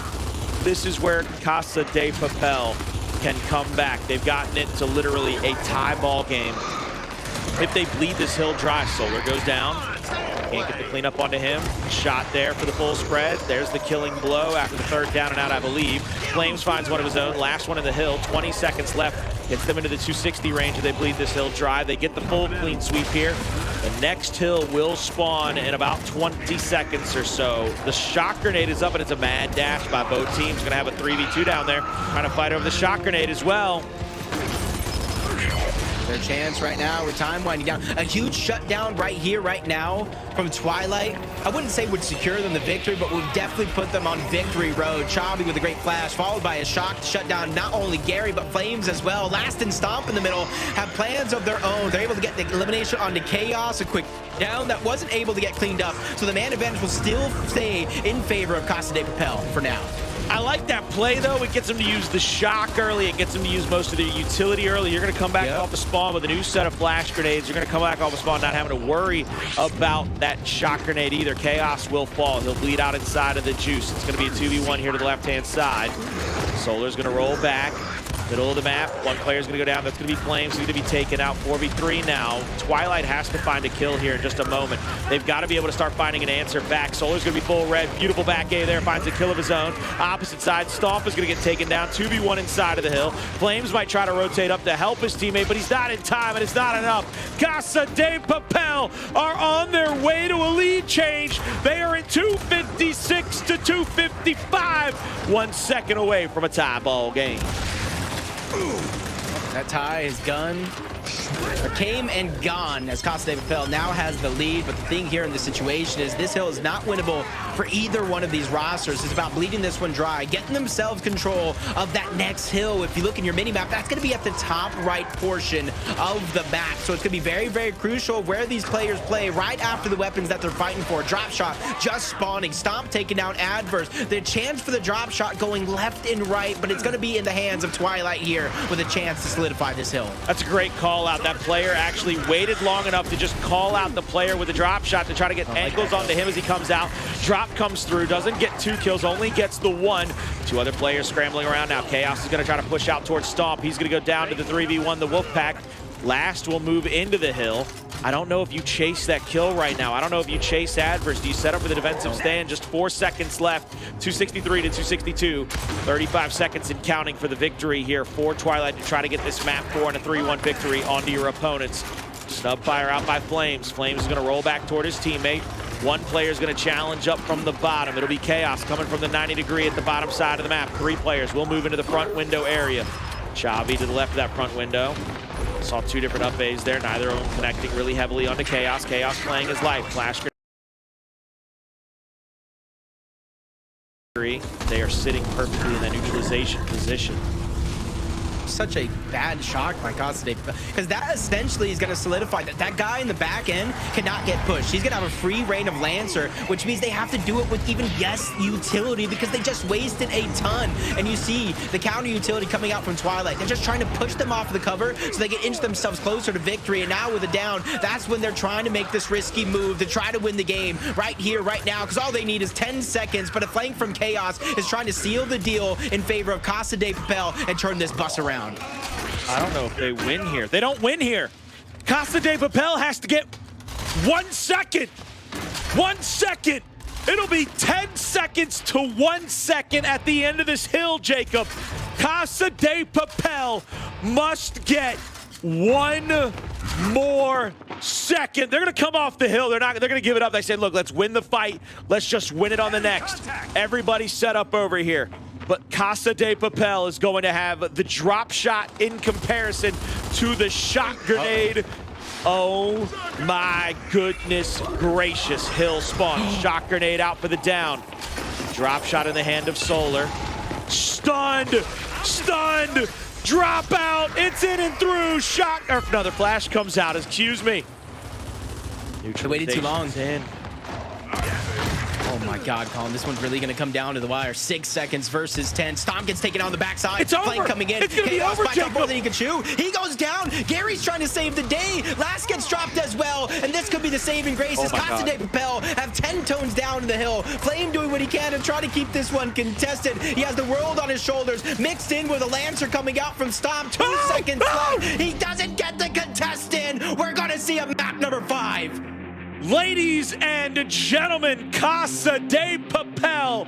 This is where Casa de Papel can come back. They've gotten it to literally a tie ball game. If they bleed this hill dry, Solar goes down. Can't get the cleanup onto him. Shot there for the full spread. There's the killing blow after the 3rd down and out, I believe. Flames finds one of his own. Last one in the hill. 20 seconds left. Gets them into the 260 range if they bleed this hill dry. They get the full clean sweep here. The next hill will spawn in about 20 seconds or so. The shock grenade is up, and it's a mad dash by both teams. Going to have a 3v2 down there. Trying to fight over the shock grenade as well. Their chance right now with time winding down. A huge shutdown right here, right now from Twilight. I wouldn't say would secure them the victory, but would definitely put them on victory road. Chavi with a great flash, followed by a shock to shut down not only Gary, but Flames as well. Last and Stomp in the middle have plans of their own. They're able to get the elimination onto Chaos, a quick down that wasn't able to get cleaned up. So the man advantage will still stay in favor of Casa de Papel for now. I like that play, though. It gets them to use the shock early. It gets them to use most of their utility early. You're going to come back off the spawn with a new set of flash grenades. You're going to come back off the spawn not having to worry about that shock grenade either. Chaos will fall. He'll bleed out inside of the juice. It's going to be a 2v1 here to the left-hand side. Solar's going to roll back. Middle of the map, one player's gonna go down. That's gonna be Flames, who's gonna be taken out. 4v3 now. Twilight has to find a kill here in just a moment. They've got to be able to start finding an answer back. Solar's gonna be full red. Beautiful back A there, finds a kill of his own. Opposite side, Stomp is gonna get taken down. 2v1 inside of the hill. Flames might try to rotate up to help his teammate, but he's not in time, and it's not enough. Casa de Papel are on their way to a lead change. They are at 256 to 255. 1 second away from a tie ball game. That tie is came and gone as Casa de Papel now has the lead. But the thing here in this situation is this hill is not winnable for either one of these rosters. It's about bleeding this one dry, getting themselves control of that next hill. If you look in your mini-map, that's going to be at the top right portion of the map. So it's going to be very, very crucial where these players play right after the weapons that they're fighting for. Drop shot just spawning. Stomp taking down Adverse. The chance for the drop shot going left and right, but it's going to be in the hands of Twilight here with a chance to solidify this hill. That's a great call out. That player actually waited long enough to just call out the player with a drop shot to try to get ankles onto him as he comes out. Drop comes through, doesn't get 2 kills, only gets the 1. 2 other players scrambling around now. Chaos is going to try to push out towards Stomp. He's going to go down to the 3v1, the Wolfpack. Last will move into the hill. I don't know if you chase that kill right now. I don't know if you chase Adverse. Do you set up for the defensive stand? Just 4 seconds left. 263 to 262. 35 seconds and counting for the victory here for Twilight to try to get this map 4 and a 3-1 victory onto your opponents. Snub fire out by Flames. Flames is going to roll back toward his teammate. One player is going to challenge up from the bottom. It'll be Chaos coming from the 90 degree at the bottom side of the map. 3 players will move into the front window area. Chavi to the left of that front window. Saw 2 different up A's there, neither of them connecting really heavily onto Chaos. Chaos playing his life. Flash grenade. They are sitting perfectly in that neutralization position. Such a bad shock by Casa de Papel, because that essentially is going to solidify that guy in the back end cannot get pushed. He's going to have a free reign of Lancer, which means they have to do it with even utility because they just wasted a ton. And you see the counter utility coming out from Twilight. They're just trying to push them off the cover so they can inch themselves closer to victory. And now with a down, that's when they're trying to make this risky move to try to win the game right here, right now, because all they need is 10 seconds. But a flank from Chaos is trying to seal the deal in favor of Casa de Papel and turn this bus around. I don't know if they win here. They don't win here. Casa de Papel has to get 1 second. 1 second. It'll be 10 seconds to 1 second at the end of this hill, Jacob. Casa de Papel must get 1 more second. They're going to come off the hill. They're going to give it up. They said, look, let's win the fight. Let's just win it on the next. Everybody set up over here. But Casa de Papel is going to have the drop shot in comparison to the shot grenade. Oh my goodness gracious. Hill spawn. Shot grenade out for the down. Drop shot in the hand of Solar. Stunned. Stunned. Drop out. It's in and through. Shot. Or another flash comes out. Excuse me. They waited too long. In. Oh my God, Colin, this one's really going to come down to the wire. 6 seconds versus 10. Stomp gets taken on the backside. It's over. Flank coming in. It's going to be over, Jacob. More than he can chew. He goes down. Gary's trying to save the day. Last gets dropped as well. And this could be the saving grace as Casa de Papel have 10 tones down to the hill. Flame doing what he can to try to keep this one contested. He has the world on his shoulders, mixed in with a Lancer coming out from Stomp. 2 seconds left. He doesn't get the contest in. We're going to see a map number 5. Ladies and gentlemen, Casa de Papel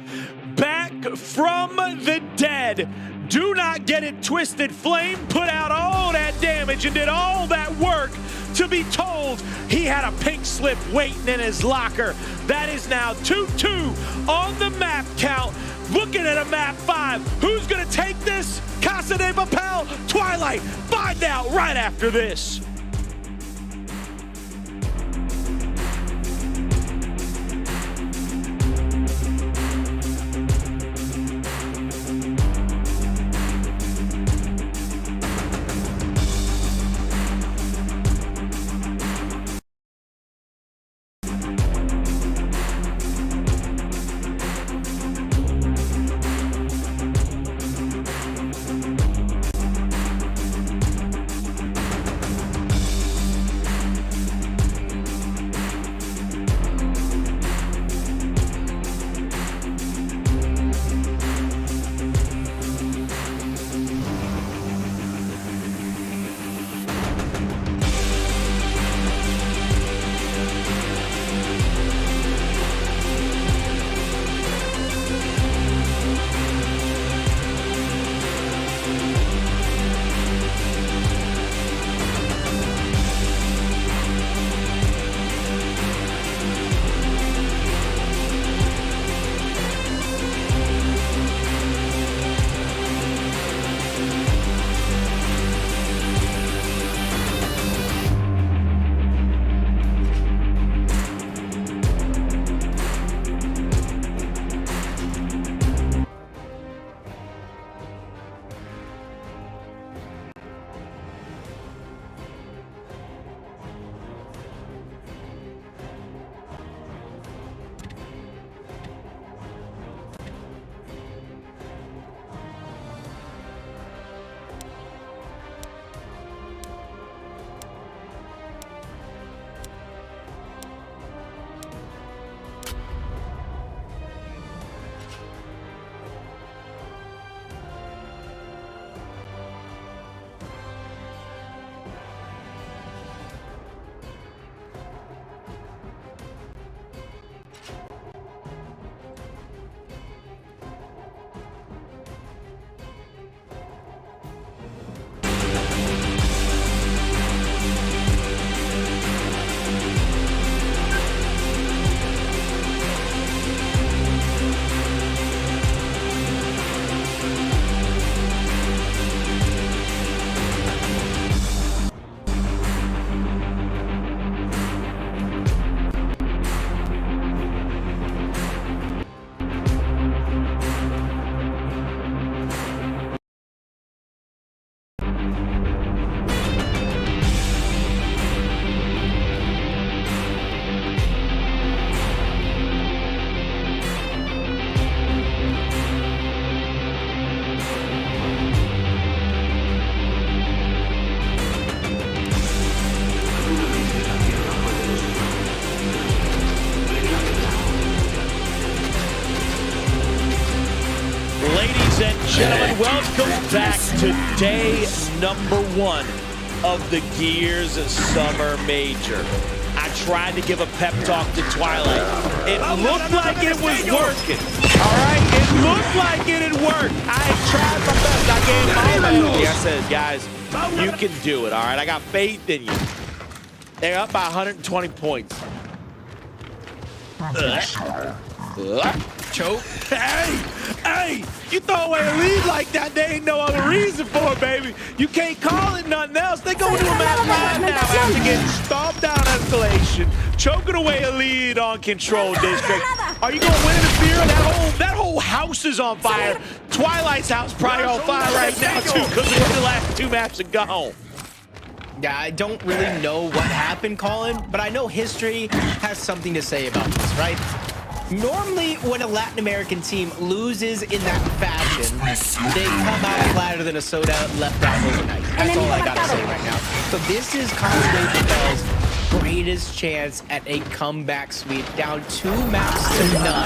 back from the dead. Do not get it twisted. Flame put out all that damage and did all that work to be told he had a pink slip waiting in his locker. That is now 2-2 on the map count. Looking at a map 5. Who's going to take this? Casa de Papel, Twilight. Find out right after this. Ladies and gentlemen, welcome back to day number 1 of the Gears Summer Major. I tried to give a pep talk to Twilight. It looked like it was working. All right, it looked like it had worked. I tried my best. I gave my energy. I said, guys, you can do it. All right, I got faith in you. They're up by 120 points. Choke. Hey, you throw away a lead like that, there ain't no other reason for it, baby. You can't call it nothing else. They go into a map 5 now after getting stomped down escalation, choking away a lead on Control District. Are you gonna win in the fear? That whole house is on fire. Twilight's house probably on fire right now too, because the last 2 maps are gone. Yeah, I don't really know what happened, Colin, but I know history has something to say about this, right? Normally, when a Latin American team loses in that fashion, they come out flatter than a soda left out overnight. That's all I gotta say right now. So this is Constellation Bell's greatest chance at a comeback sweep, down 2 maps to none.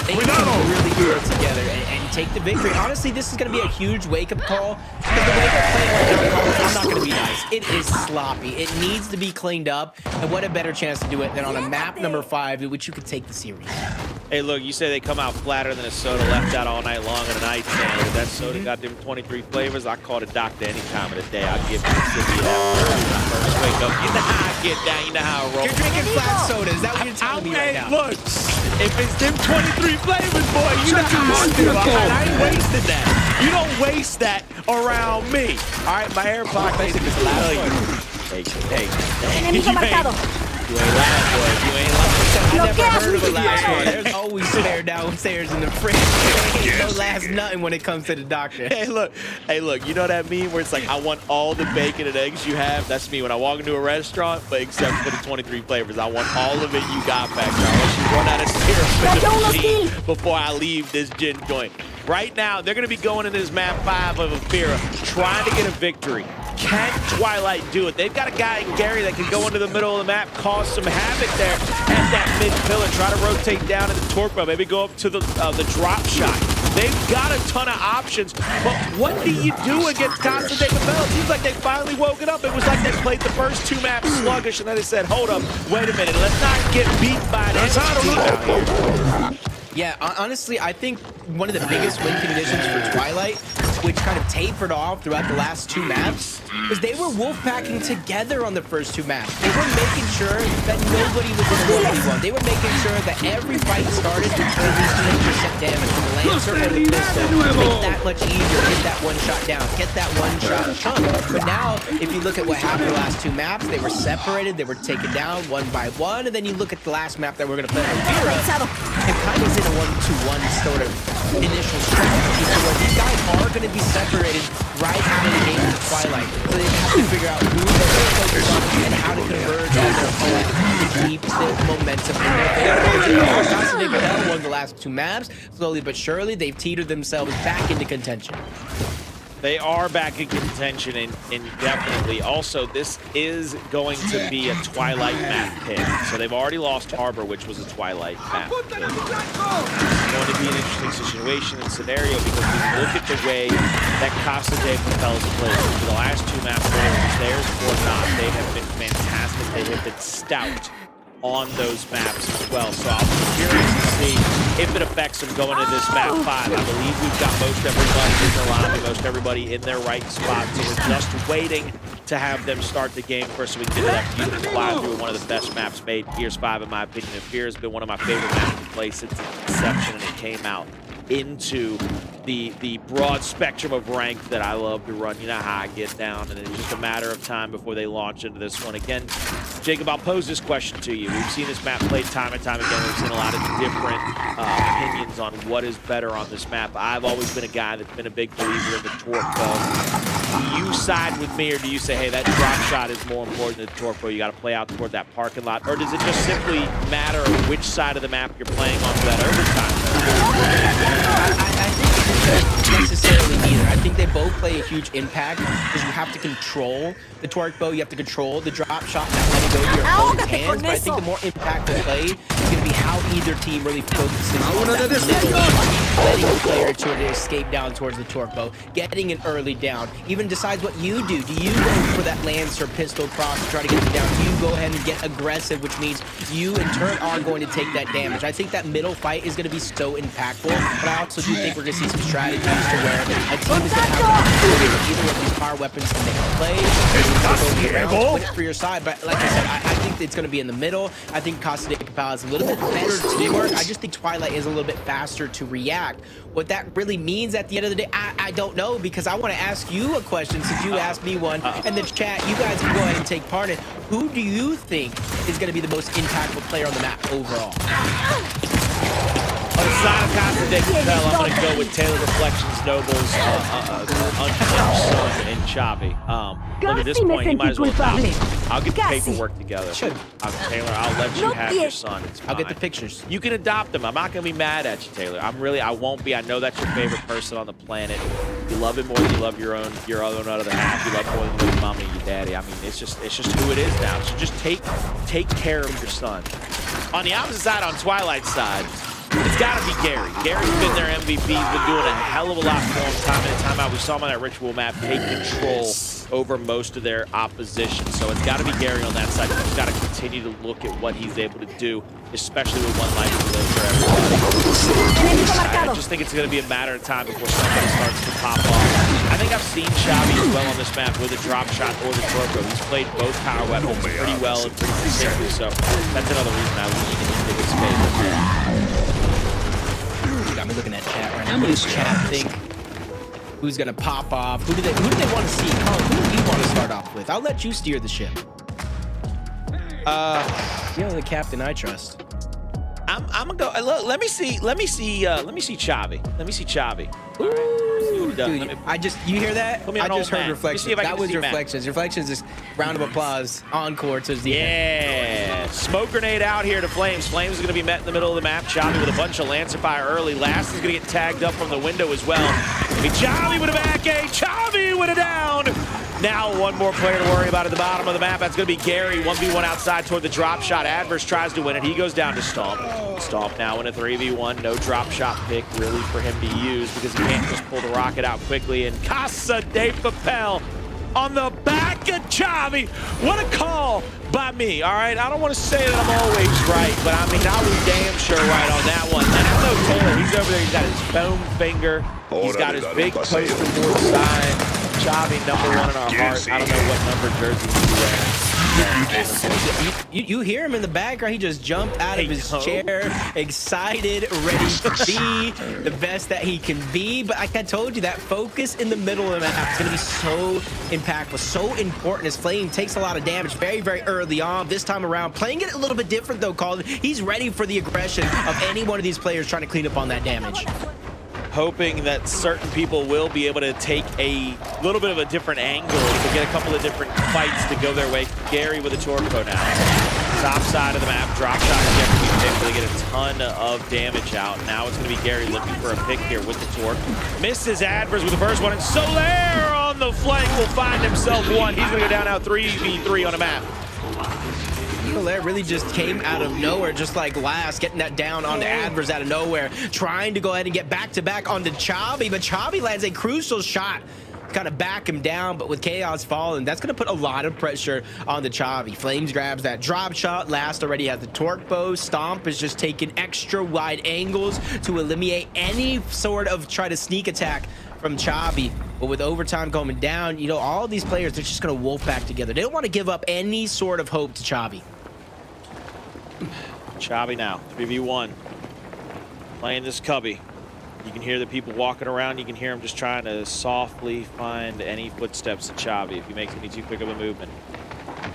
They can really do it together and take the victory. Honestly, this is going to be a huge wake-up call, because the way they're playing right now is not going to be nice. It is sloppy. It needs to be cleaned up, and what a better chance to do it than on a map number 5 in which you could take the series. Hey, look, you say they come out flatter than a soda left out all night long in an ice can. If that soda got them 23 flavors, I call the doctor any time of the day. I'll give the city that first wake up. You know how I get down, you know how I roll. You're drinking flat soda. Is that what you're telling me right now? Look, if it's them 23 flavors, boy, you know how I feel. I ain't wasted that. You don't waste that around me. All right, my air pocket is loud. Hey, you ain't lying, boy. You ain't lying. I never heard of a last one. There's always spare downstairs in the fridge. There ain't no last nothing when it comes to the doctor. Hey, look, you know that meme where it's like, I want all the bacon and eggs you have? That's me when I walk into a restaurant, but except for the 23 flavors. I want all of it you got back there. Unless you run out of syrup in the machine before I leave this gin joint. Right now, they're going to be going into this map 5 of Afira, trying to get a victory. Can Twilight do it? They've got a guy in Gary that can go into the middle of the map, cause some havoc there at that mid pillar, try to rotate down into the torque bow, maybe go up to the drop shot. They've got a ton of options, but what do you do against Constantine Bell? It seems like they finally woken up. It was like they played the first 2 maps sluggish, and then they said, hold up, wait a minute, let's not get beat by an entity out here. Yeah, honestly, I think one of the biggest win conditions for Twilight, which kind of tapered off throughout the last 2 maps, is they were wolfpacking together on the first 2 maps. They were making sure that nobody was in a 1v1. They were making sure that every fight started with at least 10% damage from the Lancer or the pistol. Make that much easier, get that 1-shot down, get that 1-shot chunk. But now, if you look at what happened the last 2 maps, they were separated, they were taken down 1 by 1, and then you look at the last map that we're going to play on Vera, it kind of is in a 1-2-1 sort of initial strategy. So where these guys are going to be separated right out of the game with Twilight. So they have to figure out who they're going to focus on and how to converge on their opponent to keep the momentum in their favor. They won the last 2 maps. Slowly but surely, they've teetered themselves back into contention. They are back in contention indefinitely. Also, this is going to be a Twilight map pick. So they've already lost Harbor, which was a Twilight map pick. It's going to be an interesting situation and scenario because we look at the way that Casa de Papel's played. For the last 2 maps, whether it was theirs or not, they have been fantastic. They have been stout on those maps as well. So I'll be curious to see if it affects them going into this map 5. I believe we've got most everybody in the lobby, most everybody in their right spot. So we're just waiting to have them start the game first so we can get that beautiful fly through one of the best maps made. Gears 5, in my opinion. And Fear has been one of my favorite maps to play since its inception, and it came out into the broad spectrum of rank that I love to run. You know how I get down, and it's just a matter of time before they launch into this one. Again, Jacob, I'll pose this question to you. We've seen this map played time and time again. We've seen a lot of different opinions on what is better on this map. I've always been a guy that's been a big believer in the torque bow. Do you side with me, or do you say, hey, that drop shot is more important than the torque bow? You got to play out toward that parking lot, or does it just simply matter which side of the map you're playing on for that overtime? I think necessarily neither. I think they both play a huge impact because you have to control the torque bow, you have to control the drop shot, not let it go to your opponent's hands. But I think the more impactful play is going to be how either team really focuses on that middle shot, letting the player sort of escape down towards the torque bow, getting an early down, even decides what you do. Do you go for that lance or pistol cross to try to get them down? Do you go ahead and get aggressive, which means you in turn are going to take that damage? I think that middle fight is going to be so impactful, but I also do think we're going to see some strategies to where a team is going to have an opportunity with either of these power weapons to make a play, or win it for your side. But like I said, I think it's going to be in the middle. I think Casa de Papel is a little bit better teamwork. I just think Twilight is a little bit faster to react. What that really means at the end of the day, I don't know, because I want to ask you a question since you asked me one. And the chat, you guys can go ahead and take part in. Who do you think is going to be the most impactful player on the map overall? On the side of Casa de Papel, I'm going to go with Taylor Reflections Noble's Unhinged Son and Chavi. Look, at this point, you might as well adopt him. I'll get the paperwork together. Taylor, I'll let you have your son. It's fine. I'll get the pictures. You can adopt him. I'm not going to be mad at you, Taylor. I won't be. I know that's your favorite person on the planet. You love him more than you love your own other half. You love him more than you love your mommy and your daddy. I mean, it's just who it is now. So just take care of your son. On the opposite side, on Twilight's side, it's got to be Gary. Gary's been their MVP. He's been doing a hell of a lot for them time in and time out. We saw him on that ritual map take control over most of their opposition. So it's got to be Gary on that side. You've just got to continue to look at what he's able to do, especially with one life to live for everybody. I just think it's going to be a matter of time before somebody starts to pop off. I think I've seen Chavi as well on this map with a drop shot or the torpedo. He's played both power weapons pretty well and pretty consistently. So that's another reason I lean into his favor. I'm looking at chat right now. What does chat think? Who's gonna pop off? Who do they want to see? Colin, who do you want to start off with? I'll let you steer the ship. You're the captain I trust. I'm gonna go. Look, let me see Chavi. Let me see Chavi. Ooh, dude, you hear that? Put me on I just old heard man. Reflections. That was Reflections. Reflections is round of applause. Encore to the end. Smoke grenade out here to Flames. Flames is going to be met in the middle of the map. Chavi with a bunch of Lancer fire early. Last is going to get tagged up from the window as well. Chavi with a back A. Chavi with a down. Now one more player to worry about at the bottom of the map. That's going to be Gary. 1v1 outside toward the drop shot. Adverse tries to win it. He goes down to Stomp. Stomp now in a 3v1. No drop shot pick really for him to use because he can't just pull the rocket out quickly. And Casa de Papel on the back of Chavi. What a call by me, all right? I don't want to say that I'm always right, but I mean, I was damn sure right on that one. And I know Taylor, he's over there. He's got his foam finger. He's got his big poster board sign. Chavi, #1 in our heart. I don't know what number jersey he's wearing. You hear him in the background. He just jumped out of his chair, excited, ready to be the best that he can be. But like I told you, that focus in the middle of the map is going to be so impactful, so important as Flame takes a lot of damage very, very early on. This time around, playing it a little bit different though, Colin. He's ready for the aggression of any one of these players trying to clean up on that damage. Hoping that certain people will be able to take a little bit of a different angle to get a couple of different fights to go their way. Gary with a torpedo now. Top side of the map, drop shot is able to get a ton of damage out. Now it's going to be Gary looking for a pick here with the torque. Misses Adverse with the first one, and Soler on the flank will find himself one. He's going to go down now 3v3 on a map. Soler really just came out of nowhere, just like last, getting that down onto Adverse out of nowhere, trying to go ahead and get back-to-back onto Chavi, but Chavi lands a crucial shot, kind of back him down, but with Chaos falling, that's going to put a lot of pressure on the Chavi. Flames grabs that drop shot. Last already has the torque bow. Stomp is just taking extra wide angles to eliminate any sort of try to sneak attack from Chavi. But with overtime coming down, you know, all of these players, they're just going to wolf back together. They don't want to give up any sort of hope to Chavi. Chavi now, 3v1. Playing this cubby. You can hear the people walking around. You can hear him just trying to softly find any footsteps of Chavi if he makes any too quick of a movement.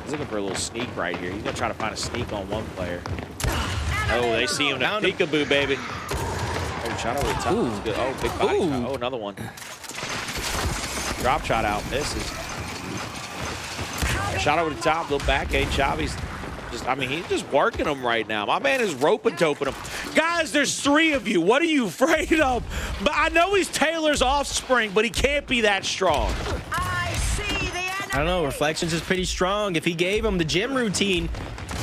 He's looking for a little sneak right here. He's going to try to find a sneak on one player. Oh, they see him now. Peekaboo, baby. Oh, shot over the top. Ooh. Good. Oh, big body shot. Oh, another one. Drop shot out. Misses. Shot over the top. Little back. Chavi's I mean, he's just working them right now. My man is rope-a-doping them. Guys, there's 3 of you. What are you afraid of? But I know he's Taylor's offspring, but he can't be that strong. I see the enemy. I don't know. Reflections is pretty strong. If he gave him the gym routine,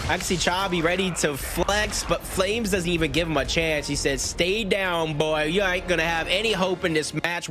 I can see Chabi ready to flex, but Flames doesn't even give him a chance. He said, stay down, boy. You ain't going to have any hope in this match.